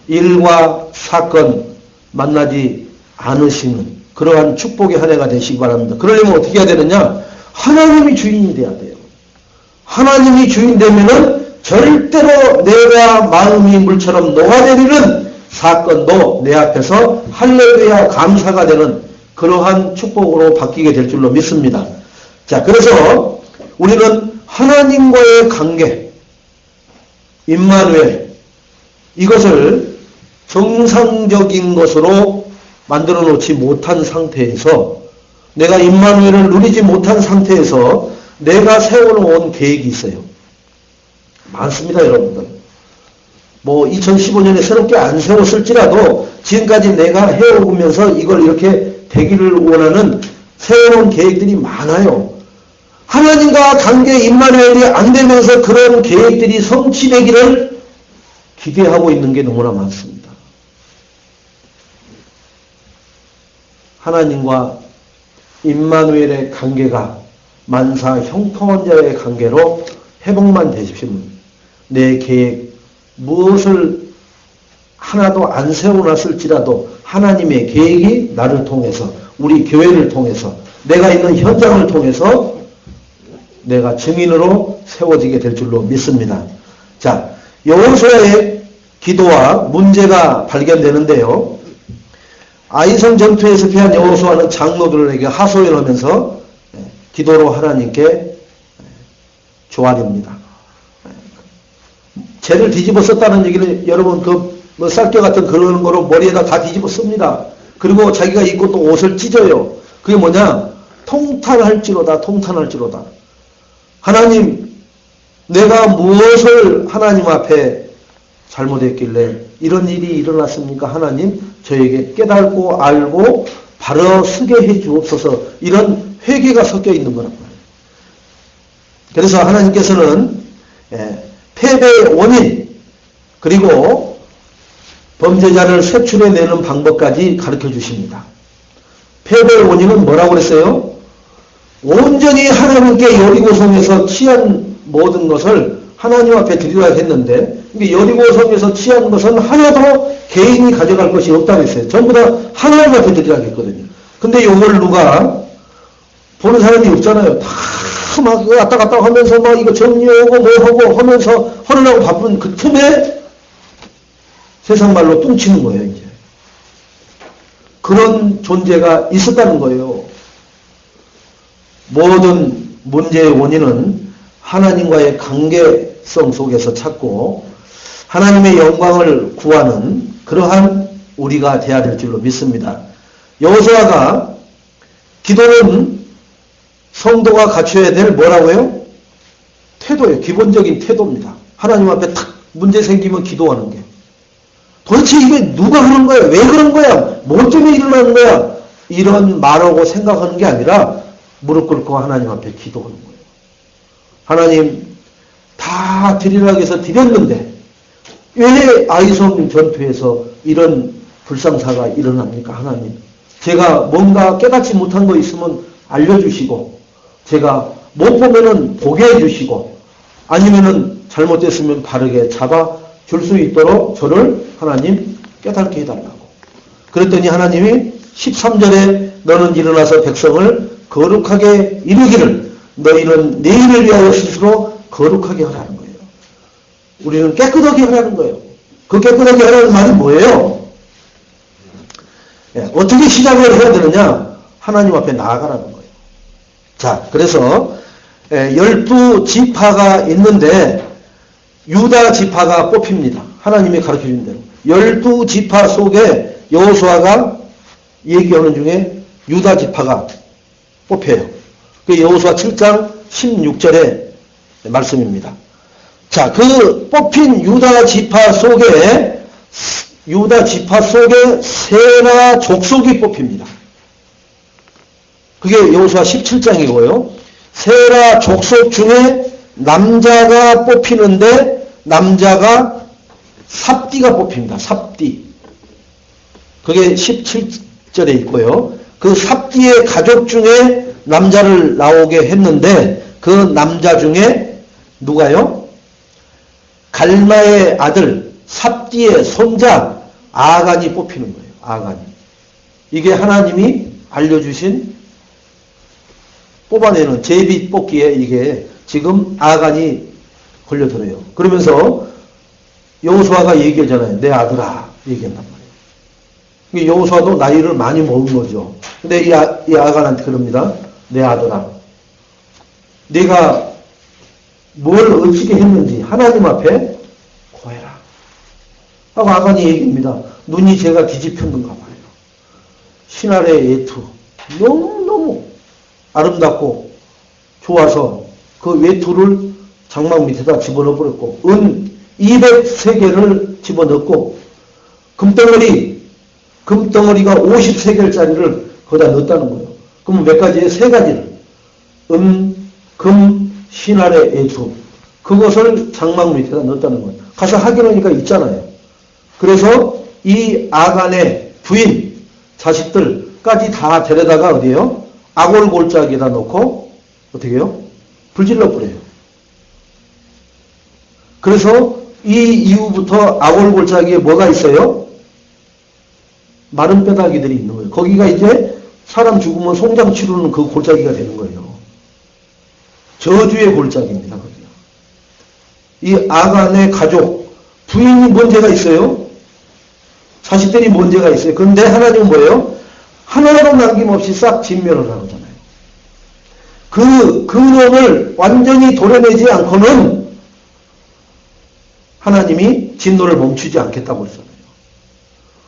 일과 사건 만나지 않으시는 그러한 축복의 한 해가 되시기 바랍니다. 그러려면 어떻게 해야 되느냐? 하나님이 주인이 돼야 돼요. 하나님이 주인 되면은 절대로 내가 마음이 물처럼 녹아내리는 사건도 내 앞에서 할렐루야 감사가 되는 그러한 축복으로 바뀌게 될 줄로 믿습니다. 자, 그래서 우리는 하나님과의 관계, 임마누엘, 이것을 정상적인 것으로 만들어 놓지 못한 상태에서 내가 임마누엘을 누리지 못한 상태에서 내가 세워놓은 계획이 있어요. 많습니다, 여러분들. 뭐 2015년에 새롭게 안 세웠을지라도 지금까지 내가 해오면서 이걸 이렇게 되기를 원하는 세워놓은 계획들이 많아요. 하나님과 관계 임마누엘이 안 되면서 그런 계획들이 성취되기를 기대하고 있는 게 너무나 많습니다. 하나님과 임마누엘의 관계가 만사 형통한 자의 관계로 회복만 되십시오. 내 계획 무엇을 하나도 안 세워놨을지라도 하나님의 계획이 나를 통해서 우리 교회를 통해서 내가 있는 현장을 통해서 내가 증인으로 세워지게 될 줄로 믿습니다. 자, 여호수아의 기도와 문제가 발견되는데요. 아이성 전투에서 피한 여호수아는 장로들에게 하소연하면서 기도로 하나님께 조아립니다. 죄를 뒤집어 썼다는 얘기를 여러분 뭐 쌀겨 같은 그런 거로 머리에다 다 뒤집어 씁니다. 그리고 자기가 입고 또 옷을 찢어요. 그게 뭐냐? 통탄할지로다. 하나님, 내가 무엇을 하나님 앞에 잘못했길래 이런 일이 일어났습니까? 하나님, 저에게 깨닫고 알고 바로 서게 해 주옵소서. 이런 회개가 섞여 있는 거란 말이에요. 그래서 하나님께서는 패배의 원인 그리고 범죄자를 색출해내는 방법까지 가르쳐 주십니다. 패배의 원인은 뭐라고 그랬어요? 온전히 하나님께 여리고성에서 취한 모든 것을 하나님 앞에 드리라 했는데 여리고성에서 취한 것은 하나도 개인이 가져갈 것이 없다고 했어요. 전부 다 하나님 앞에 드리라 했거든요. 근데 이걸 누가 보는 사람이 없잖아요. 다 막 왔다 갔다 하면서 막 이거 정리하고 뭐 하고 하면서 하느라고 바쁜 그 틈에 세상 말로 뚱치는 거예요, 이제. 그런 존재가 있었다는 거예요. 모든 문제의 원인은 하나님과의 관계성 속에서 찾고 하나님의 영광을 구하는 그러한 우리가 되어야 될 줄로 믿습니다. 여호수아가 기도는 성도가 갖춰야 될 뭐라고요? 태도예요. 기본적인 태도입니다. 하나님 앞에 탁 문제 생기면 기도하는 게. 도대체 이게 누가 그런 거야? 왜 그런 거야? 뭐 때문에 일어나는 거야? 이런 말하고 생각하는 게 아니라 무릎 꿇고 하나님 앞에 기도하는 거예요. 하나님 다 드리라고 해서 드렸는데 왜 아이성 전투에서 이런 불상사가 일어납니까? 하나님. 제가 뭔가 깨닫지 못한 거 있으면 알려주시고 제가 못 보면은 보게 해주시고 아니면은 잘못됐으면 바르게 잡아 줄 수 있도록 저를 하나님 깨닫게 해달라고. 그랬더니 하나님이 13절에 너는 일어나서 백성을 거룩하게 이루기를 너희는 내일을 위하여 스스로 거룩하게 하라는 거예요. 우리는 깨끗하게 하라는 거예요. 그 깨끗하게 하라는 말이 뭐예요? 어떻게 시작을 해야 되느냐? 하나님 앞에 나아가라는 거예요. 자, 그래서 12지파가 있는데 유다 지파가 뽑힙니다. 하나님이 가르쳐준 대로. 12지파 속에 여호수아가 얘기하는 중에 유다 지파가 뽑혀요. 그 여호수아 7장 16절의 말씀입니다. 자, 그 뽑힌 유다 지파 속에 세라 족속이 뽑힙니다. 그게 여호수아 17장이고요. 세라 족속 중에 남자가 뽑히는데 남자가 삽디가 뽑힙니다. 삽디. 그게 17절에 있고요. 그 삽디의 가족 중에 남자를 나오게 했는데 그 남자 중에 누가요? 갈마의 아들 삽디의 손자 아간이 뽑히는 거예요. 아간이. 이게 하나님이 알려주신 뽑아내는 제비 뽑기에 이게 지금 아간이 걸려들어요. 그러면서 여호수아가 얘기하잖아요. 내 아들아 얘기한단 말이에요. 여호수아도 나이를 많이 먹은 거죠. 근데 이 아간한테 그럽니다. 내 아들아, 네가 뭘 어찌게 했는지 하나님 앞에 고해라 하고 아간이 얘기합니다. 눈이 제가 뒤집혔는가 봐요. 신할의 예투 너무너무 아름답고 좋아서 그 외투를 장막 밑에다 집어넣어 버렸고 은 200세겔을 집어넣고 금덩어리가 50세겔짜리를 거기다 넣었다는 거예요. 그럼 몇 가지에 세 가지를 금, 신할의 애주 그것을 장막 밑에다 넣었다는 거예요. 가서 확인하니까 있잖아요. 그래서 이 아간의 부인 자식들까지 다 데려다가 어디에요? 아골골짜기에다 놓고 어떻게 해요? 불질러 버려요. 그래서 이 이후부터 아골골짜기에 뭐가 있어요? 마른 뼈다귀들이 있는 거예요. 거기가 이제 사람 죽으면 송장 치르는 그 골짜기가 되는 거예요. 저주의 골짜기입니다. 거기가. 이 아간의 가족, 부인이 문제가 있어요. 자식들이 문제가 있어요. 그런데 하나님은 뭐예요? 하나도 남김없이 싹 진멸을 하잖아요. 그 근원을 완전히 도려내지 않고는 하나님이 진노를 멈추지 않겠다고 했잖아요.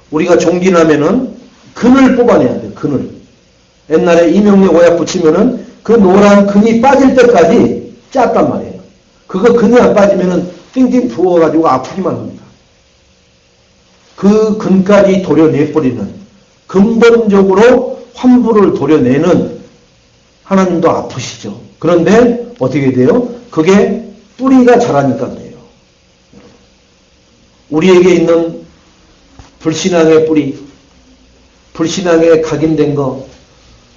우리가 종기나면은 근을 뽑아내야 돼요. 근을. 옛날에 이명래 오약 붙이면은 그 노란 근이 빠질 때까지 짰단 말이에요. 그거 근이 안 빠지면은 띵띵 부어가지고 아프기만 합니다. 그 근까지 도려내버리는 근본적으로 환부를 도려내는 하나님도 아프시죠. 그런데 어떻게 돼요? 그게 뿌리가 자라니까 그래요. 우리에게 있는 불신앙의 뿌리, 불신앙에 각인된 거,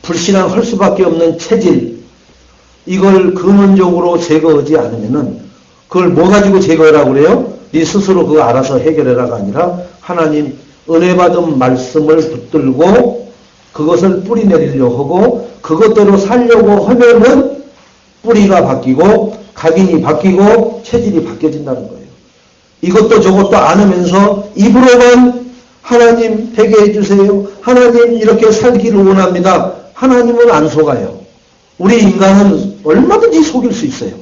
불신앙할 수밖에 없는 체질, 이걸 근원적으로 제거하지 않으면은 그걸 뭐 가지고 제거하라고 그래요? 네 스스로 그거 알아서 해결해라가 아니라 하나님 은혜 받은 말씀을 붙들고 그것을 뿌리 내리려고 하고 그것대로 살려고 하면은 뿌리가 바뀌고 각인이 바뀌고 체질이 바뀌어진다는 거예요. 이것도 저것도 않으면서 입으로만 하나님 되게 해주세요. 하나님 이렇게 살기를 원합니다. 하나님은 안 속아요. 우리 인간은 얼마든지 속일 수 있어요.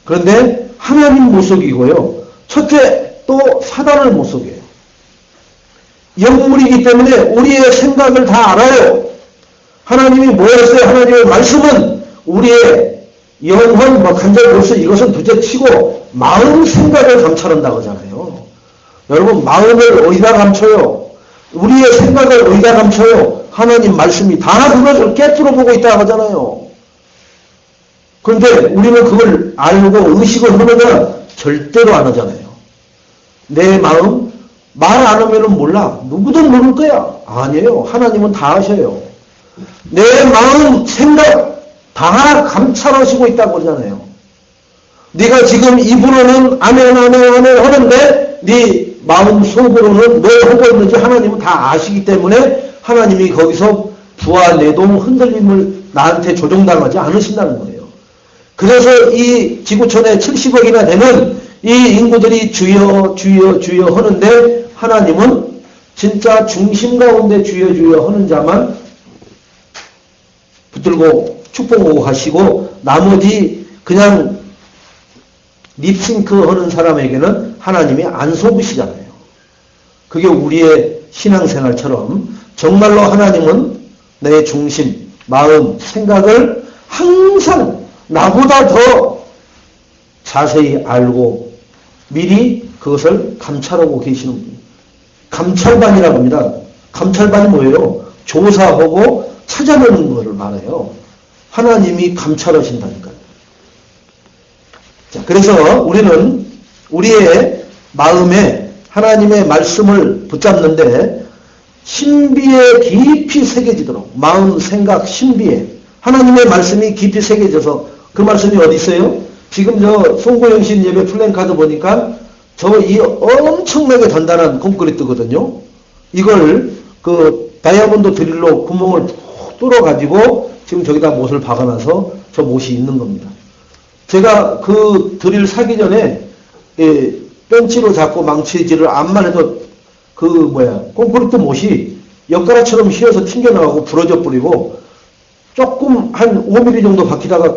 그런데 하나님 못 속이고요. 첫째 또 사단을 못 속여요. 영물이기 때문에 우리의 생각을 다 알아요. 하나님이 뭐였어요? 하나님의 말씀은 우리의 영혼, 간절 모습 이것은 둘째치고 마음 생각을 감찰한다고 하잖아요. 여러분 마음을 어디다 감춰요? 우리의 생각을 어디다 감춰요? 하나님 말씀이 다 그것을 깨뜨려 보고 있다고 하잖아요. 그런데 우리는 그걸 알고 의식을 하느냐? 절대로 안 하잖아요. 내 마음 말 안 하면은 몰라. 누구든 모를 거야. 아니에요. 하나님은 다 아셔요. 내 마음 생각 다 감찰하시고 있다고 그러잖아요. 네가 지금 입으로는 아멘 하는데 네 마음 속으로는 뭘 하고 있는지 하나님은 다 아시기 때문에 하나님이 거기서 부하 내동 흔들림을 나한테 조종당하지 않으신다는 거예요. 그래서 이 지구촌에 70억이나 되는 이 인구들이 주여 주여 주여 하는데 하나님은 진짜 중심 가운데 주여 주여 하는 자만 붙들고 축복하고 하시고 나머지 그냥 립싱크 하는 사람에게는 하나님이 안 속으시잖아요. 그게 우리의 신앙생활처럼 정말로 하나님은 내 중심, 마음, 생각을 항상 나보다 더 자세히 알고 미리 그것을 감찰하고 계시는 분이에요. 감찰반이라고 합니다. 감찰반이 뭐예요? 조사하고 찾아내는 것을 말해요. 하나님이 감찰하신다니까요. 자, 그래서 우리는 우리의 마음에 하나님의 말씀을 붙잡는데 신비에 깊이 새겨지도록 마음, 생각, 신비에 하나님의 말씀이 깊이 새겨져서 그 말씀이 어디 있어요? 지금 저 송고영신 예배 플랜카드 보니까 저 이 엄청나게 단단한 콘크리트거든요. 이걸 그 다이아몬드 드릴로 구멍을 뚫어 가지고 지금 저기다 못을 박아놔서 저 못이 있는 겁니다. 제가 그 드릴 사기 전에 벤치로 잡고 망치질을 암만 해도 콘크리트 못이 엿가락처럼 휘어서 튕겨나가고 부러져 버리고 조금 한 5mm 정도 박히다가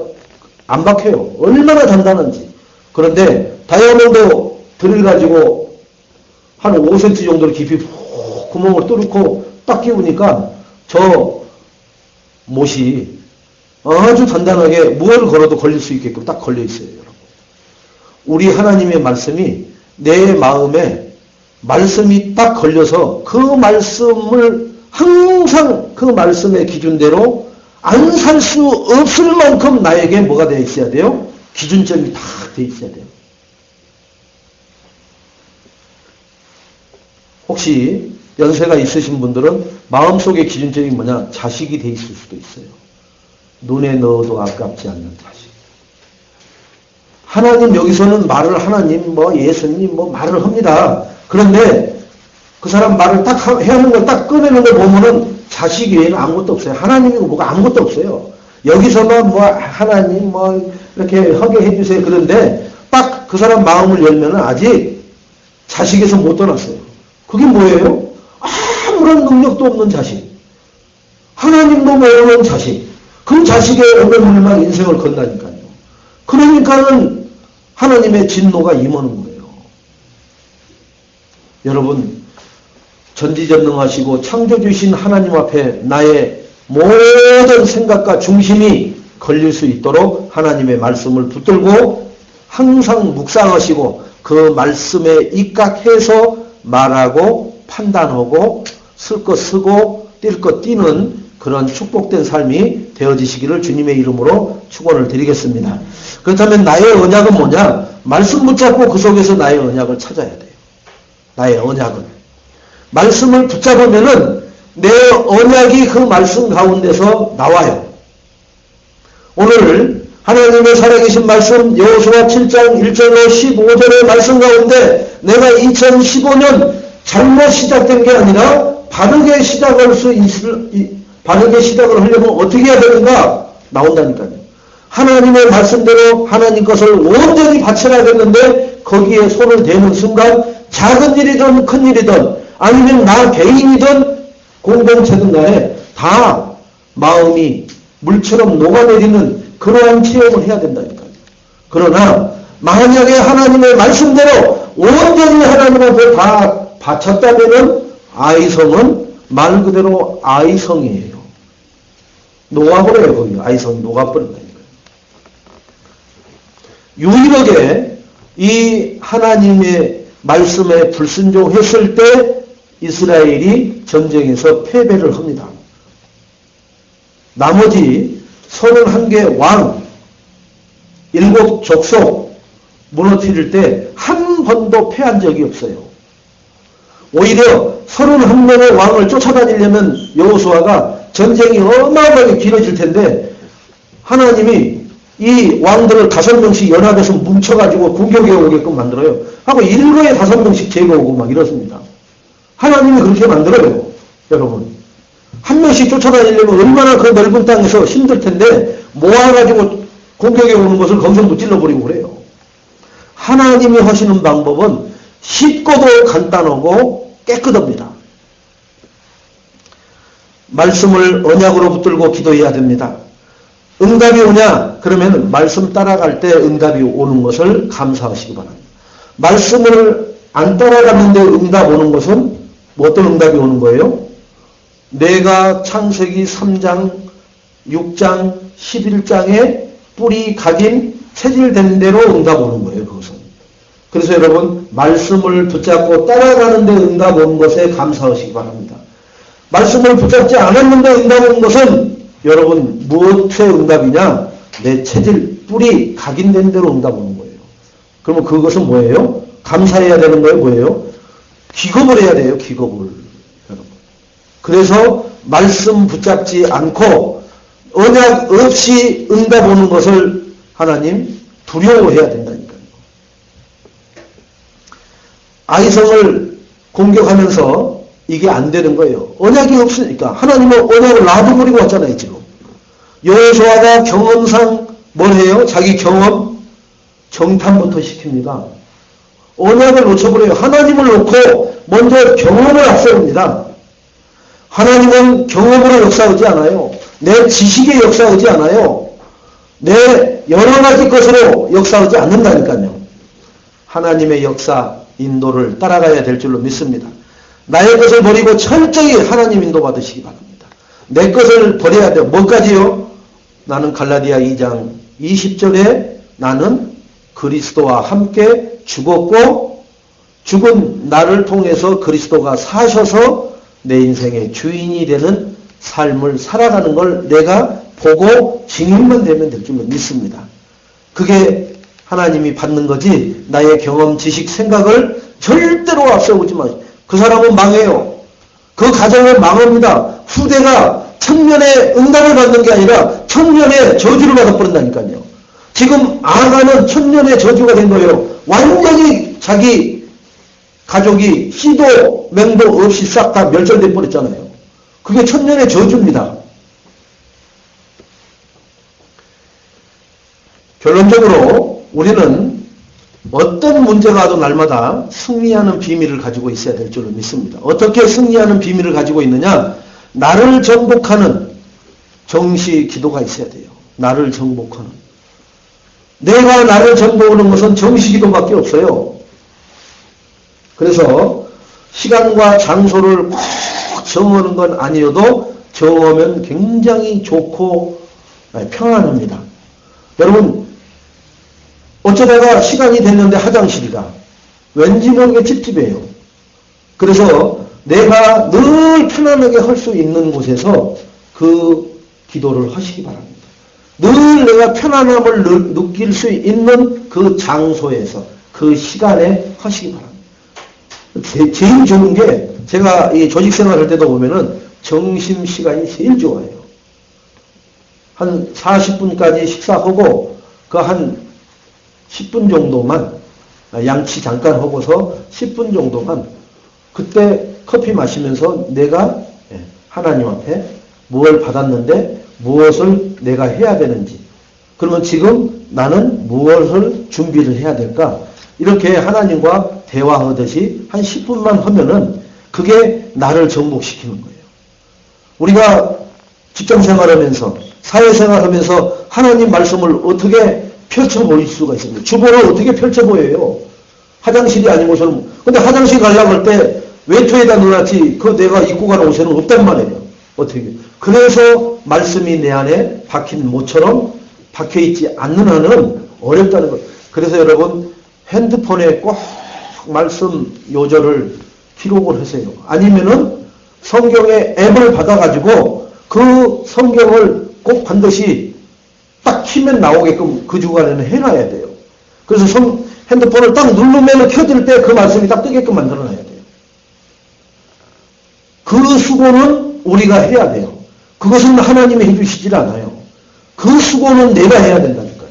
안 박혀요. 얼마나 단단한지. 그런데 다이아몬드 드릴 가지고 한 5cm 정도로 깊이 구멍을 뚫고 딱 끼우니까 저 못이 아주 단단하게 무엇을 걸어도 걸릴 수 있게끔 딱 걸려 있어요, 여러분. 우리 하나님의 말씀이 내 마음에 말씀이 딱 걸려서 그 말씀을 항상 그 말씀의 기준대로 안 살 수 없을 만큼 나에게 뭐가 되어 있어야 돼요? 기준점이 딱 되어 있어야 돼요. 혹시 연세가 있으신 분들은 마음속의 기준점이 뭐냐? 자식이 돼 있을 수도 있어요. 눈에 넣어도 아깝지 않는 자식. 하나님 여기서는 말을 하나님 예수님 말을 합니다. 그런데 그 사람 말을 딱 해야 하는 걸 딱 꺼내는 걸 보면은 자식 외에는 아무것도 없어요. 하나님이고 뭐가 아무것도 없어요. 여기서만 하나님 이렇게 하게 해주세요. 그런데 딱 그 사람 마음을 열면은 아직 자식에서 못 떠났어요. 그게 뭐예요? 아무런 능력도 없는 자식. 하나님도 모르는 자식. 그 자식의 어려움만 인생을 건다니까요. 그러니까는 하나님의 진노가 임하는 거예요. 여러분, 전지전능하시고 창조주신 하나님 앞에 나의 모든 생각과 중심이 걸릴 수 있도록 하나님의 말씀을 붙들고 항상 묵상하시고 그 말씀에 입각해서 말하고 판단하고 쓸 것 쓰고 뛸 것 뛰는 그런 축복된 삶이 되어지시기를 주님의 이름으로 축원을 드리겠습니다. 그렇다면 나의 언약은 뭐냐? 말씀 붙잡고 그 속에서 나의 언약을 찾아야 돼요. 나의 언약은. 말씀을 붙잡으면은 내 언약이 그 말씀 가운데서 나와요. 오늘 하나님의 살아계신 말씀 여호수아 7장 1절로 15절의 말씀 가운데 내가 2015년 잘못 시작된 게 아니라 바르게 시작을 하려면 어떻게 해야 되는가? 나온다니까요. 하나님의 말씀대로 하나님 것을 온전히 바쳐야겠는데 거기에 손을 대는 순간 작은 일이든 큰 일이든 아니면 나 개인이든 공동체든 간에 다 마음이 물처럼 녹아내리는 그러한 체험을 해야 된다니까요. 그러나 만약에 하나님의 말씀대로 온전히 하나님 앞에 다 바쳤다면은 아이성은 말 그대로 아이성이에요. 녹아버려요. 거기 아이성이 녹아버린다니까요. 유일하게 이 하나님의 말씀에 불순종했을 때 이스라엘이 전쟁에서 패배를 합니다. 나머지 31개 왕, 7 족속 무너뜨릴 때 한 번도 패한 적이 없어요. 오히려 31명의 왕을 쫓아다니려면 여호수아가 전쟁이 어마어마하게 길어질 텐데 하나님이 이 왕들을 5명씩 연합해서 뭉쳐가지고 공격해 오게끔 만들어요. 하고 일거에 5명씩 제거하고 막 이렇습니다. 하나님이 그렇게 만들어요. 여러분. 한 명씩 쫓아다니려면 얼마나 그 넓은 땅에서 힘들 텐데 모아가지고 공격해 오는 것을 거기서 무찔러버리고 그래요. 하나님이 하시는 방법은 쉽고도 간단하고 깨끗합니다. 말씀을 언약으로 붙들고 기도해야 됩니다. 응답이 오냐? 그러면 말씀 따라갈 때 응답이 오는 것을 감사하시기 바랍니다. 말씀을 안 따라갔는데 응답 오는 것은 뭐 어떤 응답이 오는 거예요? 내가 창세기 3장, 6장, 11장에 뿌리 각인 체질된 대로 응답 오는 거예요. 그것은. 그래서 여러분 말씀을 붙잡고 따라가는 데 응답 온 것에 감사하시기 바랍니다. 말씀을 붙잡지 않았는데 응답 온 것은 여러분 무엇의 응답이냐? 내 체질, 뿌리 각인된 대로 응답 오는 거예요. 그러면 그것은 뭐예요? 감사해야 되는 거예요? 뭐예요? 기겁을 해야 돼요. 기겁을. 여러분. 그래서 말씀 붙잡지 않고 언약 없이 응답 오는 것을 하나님 두려워해야 된다니까요. 아이성을 공격하면서 이게 안 되는 거예요. 언약이 없으니까. 하나님은 언약을 놔둬버리고 왔잖아요. 지금. 여호수아가 경험상 뭘 해요? 자기 경험 정탐부터 시킵니다. 언약을 놓쳐버려요. 하나님을 놓고 먼저 경험을 앞세웁니다. 하나님은 경험으로 역사하지 않아요. 내 지식에 역사하지 않아요. 내 여러 가지 것으로 역사하지 않는다니까요. 하나님의 역사 인도를 따라가야 될 줄로 믿습니다. 나의 것을 버리고 철저히 하나님 인도 받으시기 바랍니다. 내 것을 버려야 돼요. 뭐까지요? 나는 갈라디아 2장 20절에 나는 그리스도와 함께 죽었고 죽은 나를 통해서 그리스도가 사셔서 내 인생의 주인이 되는 삶을 살아가는 걸 내가 보고 증인만 되면 될 줄로 믿습니다. 그게 하나님이 받는 거지 나의 경험, 지식, 생각을 절대로 앞세우지 마세요. 그 사람은 망해요. 그 가정은 망합니다. 후대가 천년의 응답을 받는 게 아니라 천년의 저주를 받아버린다니까요. 지금 아가는 천년의 저주가 된 거예요. 완전히 자기 가족이 씨도 맹도 없이 싹 다 멸절돼 버렸잖아요. 그게 천년의 저주입니다. 결론적으로 우리는 어떤 문제가 와도 날마다 승리하는 비밀을 가지고 있어야 될 줄로 믿습니다. 어떻게 승리하는 비밀을 가지고 있느냐? 나를 정복하는 정시 기도가 있어야 돼요. 나를 정복하는. 내가 나를 정복하는 것은 정시 기도밖에 없어요. 그래서 시간과 장소를 꼭 정하는 건 아니어도 정하면 굉장히 좋고 평안합니다. 여러분 어쩌다가 시간이 됐는데 화장실이다. 왠지 모르게 찝찝해요. 그래서 내가 늘 편안하게 할 수 있는 곳에서 그 기도를 하시기 바랍니다. 늘 내가 편안함을 느낄 수 있는 그 장소에서 그 시간에 하시기 바랍니다. 제일 좋은 게 제가 이 조직 생활할 때도 보면은 점심시간이 제일 좋아요. 한 40분까지 식사하고 그 한 10분 정도만 양치 잠깐 하고서 10분 정도만 그때 커피 마시면서 내가 하나님 앞에 무엇을 받았는데 무엇을 내가 해야 되는지 그러면 지금 나는 무엇을 준비를 해야 될까 이렇게 하나님과 대화하듯이 한 10분만 하면은 그게 나를 정복시키는 거예요. 우리가 직장생활하면서 사회생활하면서 하나님 말씀을 어떻게 펼쳐보일 수가 있습니다. 주보를 어떻게 펼쳐보여요? 화장실이 아니고서는. 근데 화장실 가려고 할 때 외투에다 넣어놨지 그 내가 입고 가는 옷에는 없단 말이에요. 어떻게. 그래서 말씀이 내 안에 박힌 모처럼 박혀있지 않는 한은 어렵다는 거예요. 그래서 여러분 핸드폰에 꼭 말씀 요절을 기록을 하세요. 아니면은 성경의 앱을 받아가지고 그 성경을 꼭 반드시 딱 키면 나오게끔 그 주간에는 해놔야 돼요. 그래서 핸드폰을 딱 누르면 켜질 때 그 말씀이 딱 뜨게끔 만들어놔야 돼요. 그 수고는 우리가 해야 돼요. 그것은 하나님이 해주시질 않아요. 그 수고는 내가 해야 된다니까요.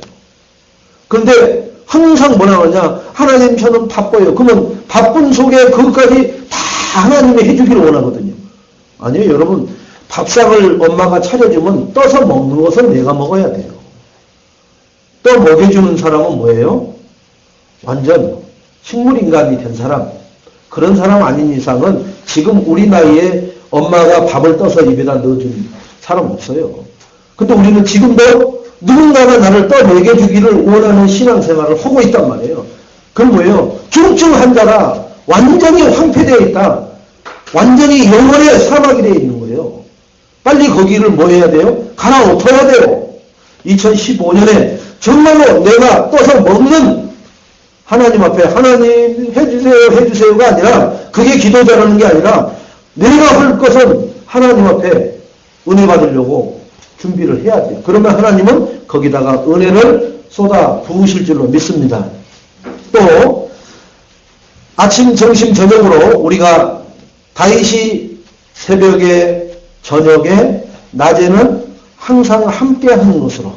그런데 항상 뭐라 하냐? 하나님 저는 바빠요. 그러면 바쁜 속에 그것까지 다 하나님이 해주기를 원하거든요. 아니에요. 여러분 밥상을 엄마가 차려주면 떠서 먹는 것은 내가 먹어야 돼요. 또 먹여주는 사람은 뭐예요? 완전 식물인간이 된 사람. 그런 사람 아닌 이상은 지금 우리 나이에 엄마가 밥을 떠서 입에다 넣어준 사람 없어요. 근데 우리는 지금도 누군가가 나를 떠 먹여주기를 원하는 신앙생활을 하고 있단 말이에요. 그건 뭐예요? 중증 환자라 완전히 황폐되어 있다. 완전히 영원의 사막이 되어 있는 거예요. 빨리 거기를 뭐 해야 돼요? 갈아엎어야 돼요. 2015년에 정말로 내가 떠서 먹는 하나님 앞에 하나님 해주세요 해주세요가 아니라 그게 기도 잘하는 게 아니라 내가 할 것은 하나님 앞에 은혜 받으려고 준비를 해야 돼요. 그러면 하나님은 거기다가 은혜를 쏟아 부으실 줄로 믿습니다. 또 아침, 점심, 저녁으로 우리가 다윗이 새벽에, 저녁에, 낮에는 항상 함께 하는 것으로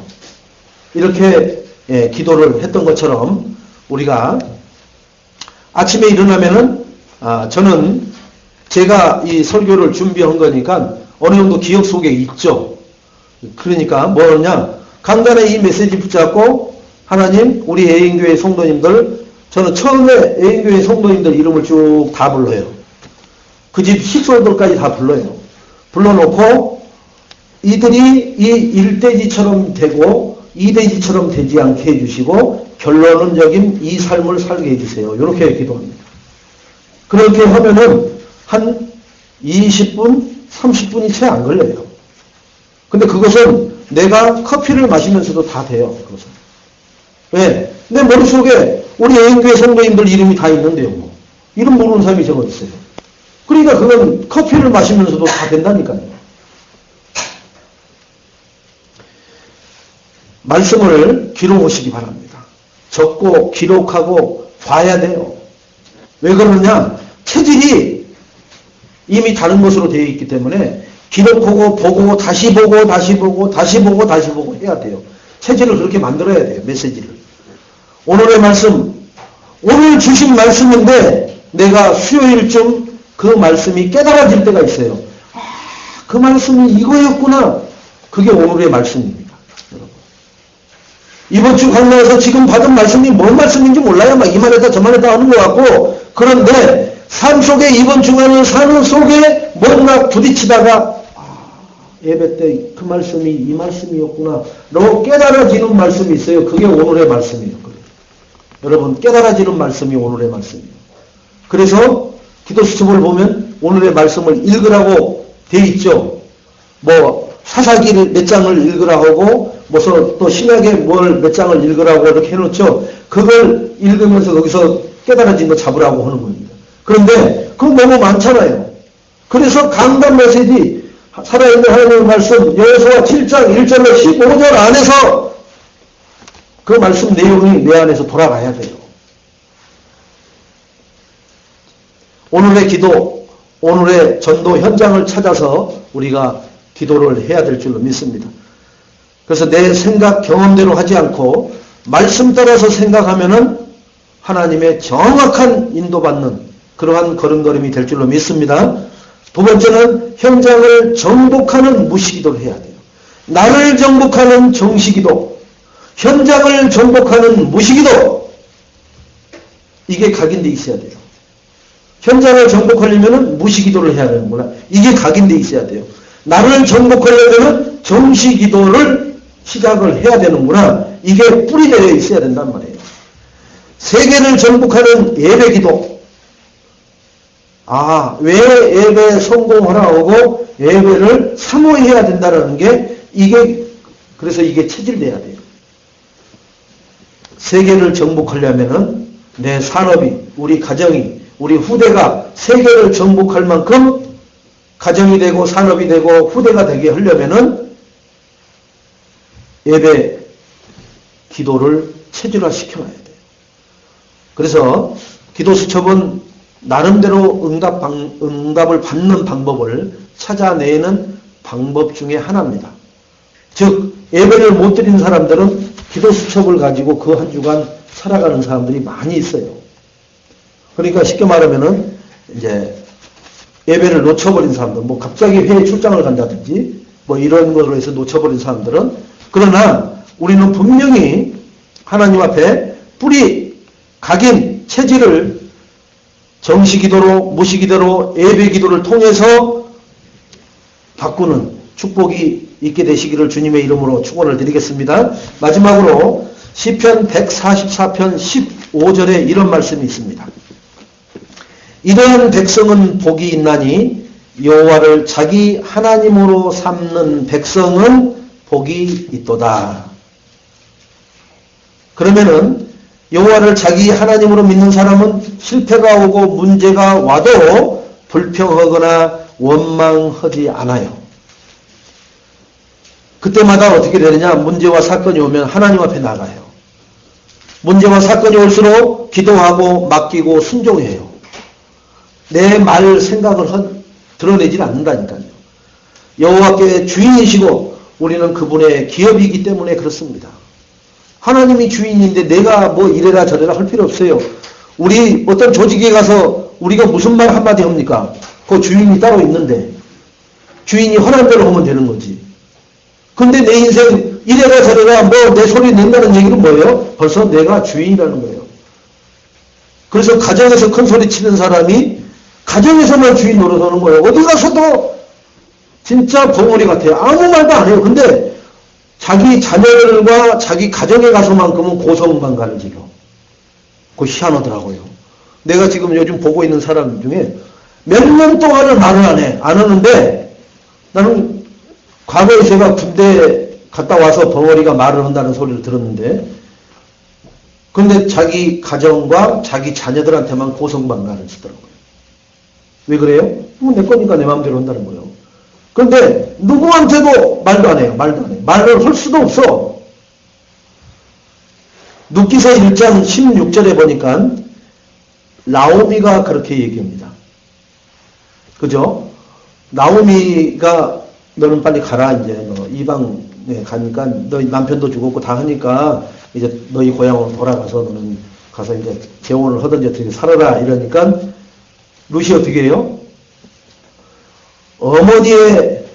이렇게 기도를 했던 것처럼 우리가 아침에 일어나면은 저는 제가 이 설교를 준비한 거니까 어느 정도 기억 속에 있죠. 그러니까 뭐냐, 강단에 이 메시지 붙잡고 하나님 우리 애인교회 성도님들, 저는 처음에 애인교회 성도님들 이름을 쭉 다 불러요. 그 집 식솔들까지 다 불러요. 불러놓고 이들이 이 일대지처럼 되고 이대지처럼 되지 않게 해주시고 결론적인 이 삶을 살게 해주세요. 이렇게 기도합니다. 그렇게 하면은 한 20분, 30분이 채 안 걸려요. 근데 그것은 내가 커피를 마시면서도 다 돼요. 그것은. 왜? 내 머릿속에 우리 애인교회 성도님들 이름이 다 있는데요. 뭐. 이름 모르는 사람이 저거 있어요. 그러니까 그건 커피를 마시면서도 다 된다니까요. 말씀을 기록하시기 바랍니다. 적고 기록하고 봐야 돼요. 왜 그러느냐? 체질이 이미 다른 것으로 되어 있기 때문에 기록하고 보고 다시 보고 다시 보고 다시 보고 다시 보고 해야 돼요. 체질을 그렇게 만들어야 돼요. 메시지를. 오늘의 말씀, 오늘 주신 말씀인데 내가 수요일쯤 그 말씀이 깨달아질 때가 있어요. 그 말씀이 이거였구나. 그게 오늘의 말씀입니다. 여러분. 이번 주 강론에서 지금 받은 말씀이 뭔 말씀인지 몰라요. 막 이만했다 저만했다 하는 것 같고, 그런데 삶 속에 이번 주간을 사는 속에 뭔가 부딪히다가 예배 때 그 말씀이 이 말씀이었구나 라고 깨달아지는 말씀이 있어요. 그게 오늘의 말씀이에요. 그래요. 여러분, 깨달아지는 말씀이 오늘의 말씀이에요. 그래서 기도 수첩을 보면 오늘의 말씀을 읽으라고 돼 있죠. 뭐 사사기를 몇 장을 읽으라고 하고 무슨 또 신약에 뭘 몇 장을 읽으라고 이렇게 해놓죠. 그걸 읽으면서 거기서 깨달아진 거 잡으라고 하는 겁니다. 그런데 그거 너무 많잖아요. 그래서 강단 메시지 살아있는 하나님의 말씀 여호수아 7장 1절로 15절 안에서 그 말씀 내용이 내 안에서 돌아가야 돼요. 오늘의 기도, 오늘의 전도 현장을 찾아서 우리가 기도를 해야 될 줄로 믿습니다. 그래서 내 생각 경험대로 하지 않고 말씀 따라서 생각하면은 하나님의 정확한 인도받는 그러한 걸음걸음이 될 줄로 믿습니다. 두 번째는 현장을 정복하는 무시기도를 해야 돼요. 나를 정복하는 정시기도, 현장을 정복하는 무시기도, 이게 각인되어 있어야 돼요. 현장을 정복하려면 무시기도를 해야 되는구나. 이게 각인되어 있어야 돼요. 나를 정복하려면 정시기도를 시작을 해야 되는구나. 이게 뿌리되어 있어야 된단 말이에요. 세계를 정복하는 예배기도. 왜 예배 성공하라 하고 예배를 사모해야 된다는 게 그래서 이게 체질돼야 돼요. 세계를 정복하려면은 내 산업이, 우리 가정이, 우리 후대가 세계를 정복할 만큼 가정이 되고 산업이 되고 후대가 되게 하려면은 예배 기도를 체질화시켜놔야 돼요. 그래서 기도 수첩은 나름대로 응답을 받는 방법을 찾아내는 방법 중에 하나입니다. 즉 예배를 못 드린 사람들은 기도 수첩을 가지고 그 한 주간 살아가는 사람들이 많이 있어요. 그러니까 쉽게 말하면은 이제 예배를 놓쳐버린 사람들, 뭐 갑자기 회에 출장을 간다든지 뭐 이런 것으로 해서 놓쳐버린 사람들은, 그러나 우리는 분명히 하나님 앞에 뿌리 각인 체질을 정시기도로 무시기도로 예배기도를 통해서 바꾸는 축복이 있게 되시기를 주님의 이름으로 축원을 드리겠습니다. 마지막으로 시편 144편 15절에 이런 말씀이 있습니다. 이러한 백성은 복이 있나니 여호와를 자기 하나님으로 삼는 백성은 복이 있도다. 그러면은 여호와를 자기 하나님으로 믿는 사람은 실패가 오고 문제가 와도 불평하거나 원망하지 않아요. 그때마다 어떻게 되느냐? 문제와 사건이 오면 하나님 앞에 나가요. 문제와 사건이 올수록 기도하고 맡기고 순종해요. 내 말 생각을 드러내질 않는다니까요. 여호와께 주인이시고 우리는 그분의 기업이기 때문에 그렇습니다. 하나님이 주인인데 내가 뭐 이래라 저래라 할 필요 없어요. 우리 어떤 조직에 가서 우리가 무슨 말 한마디 합니까? 그 주인이 따로 있는데 주인이 허난 대로 하면 되는 거지. 근데 내 인생 이래라 저래라 뭐 내 소리 낸다는 얘기는 뭐예요? 벌써 내가 주인이라는 거예요. 그래서 가정에서 큰 소리 치는 사람이 가정에서만 주인 노릇하는 거예요. 어디 가서도 진짜 벙어리 같아요. 아무 말도 안 해요. 근데 자기 자녀들과 자기 가정에 가서만큼은 고성방가를 지려. 그거 희한하더라고요. 내가 지금 요즘 보고 있는 사람 중에 몇 년 동안을 말을 안 해. 안 하는데 나는 과거에 제가 군대 갔다 와서 벙어리가 말을 한다는 소리를 들었는데 근데 자기 가정과 자기 자녀들한테만 고성방가를 치더라고요. 왜 그래요? 내 거니까 내 마음대로 한다는 거예요. 그런데 누구한테도 말도 안 해요. 말도 안 해요. 말을 할 수도 없어. 룻기서 1장 16절에 보니까 나오미가 그렇게 얘기합니다. 그죠? 나오미가 너는 빨리 가라 이제 너 이방에 가니까 너희 남편도 죽었고 다 하니까 이제 너희 고향으로 돌아가서 너는 가서 이제 재혼을 하든지 어떻게 살아라 이러니까 룻이 어떻게 해요? 어머니의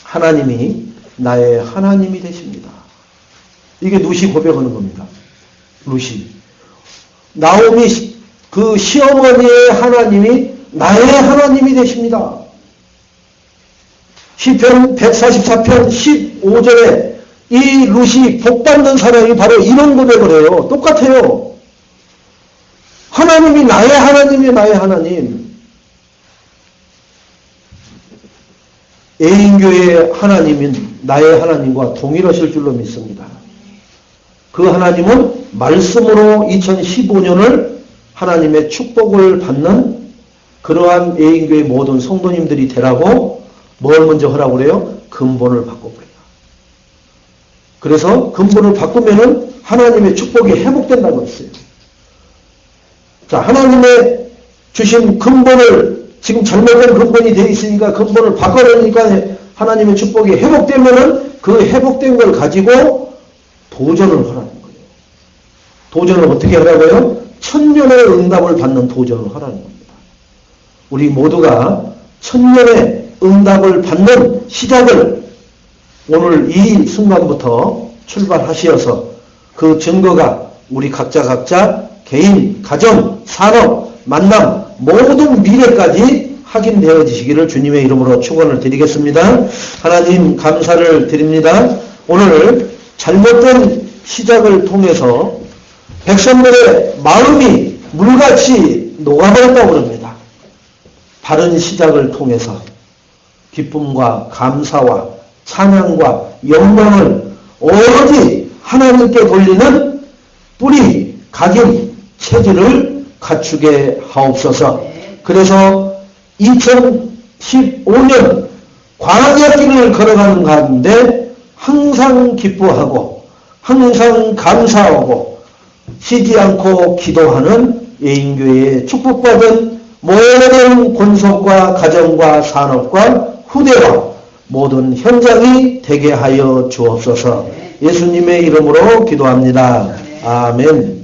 하나님이 나의 하나님이 되십니다. 이게 룻이 고백하는 겁니다. 룻이. 나오미 그 시어머니의 하나님이 나의 하나님이 되십니다. 시편 144편 15절에 이 룻이 복받는 사람이 바로 이런 고백을 해요. 똑같아요. 하나님이 나의 하나님이 나의 하나님. 애인교회의 하나님인 나의 하나님과 동일하실 줄로 믿습니다. 그 하나님은 말씀으로 2015년을 하나님의 축복을 받는 그러한 애인교회 모든 성도님들이 되라고 뭘 먼저 하라고 그래요? 근본을 바꿔버려요. 그래서 근본을 바꾸면은 하나님의 축복이 회복된다고 했어요. 자, 하나님의 주신 근본을 지금 잘못된 근본이 되어 있으니까 근본을 바꿔놓으니까 하나님의 축복이 회복되면은 그 회복된 걸 가지고 도전을 하라는 거예요. 도전을 어떻게 하라고요? 천년의 응답을 받는 도전을 하라는 겁니다. 우리 모두가 천년의 응답을 받는 시작을 오늘 이 순간부터 출발하시어서 그 증거가 우리 각자 개인, 가정, 산업, 만남 모든 미래까지 확인되어지시기를 주님의 이름으로 축원을 드리겠습니다. 하나님 감사를 드립니다. 오늘 잘못된 시작을 통해서 백성들의 마음이 물같이 녹아버렸다고 합니다. 바른 시작을 통해서 기쁨과 감사와 찬양과 영광을 오로지 하나님께 돌리는 뿌리, 각인, 체질을 갖추게 하옵소서. 그래서 2015년 광야길을 걸어가는 가운데 항상 기뻐하고 항상 감사하고 쉬지 않고 기도하는 예인교회의 축복받은 모든 권속과 가정과 산업과 후대와 모든 현장이 되게 하여 주옵소서. 예수님의 이름으로 기도합니다. 아멘.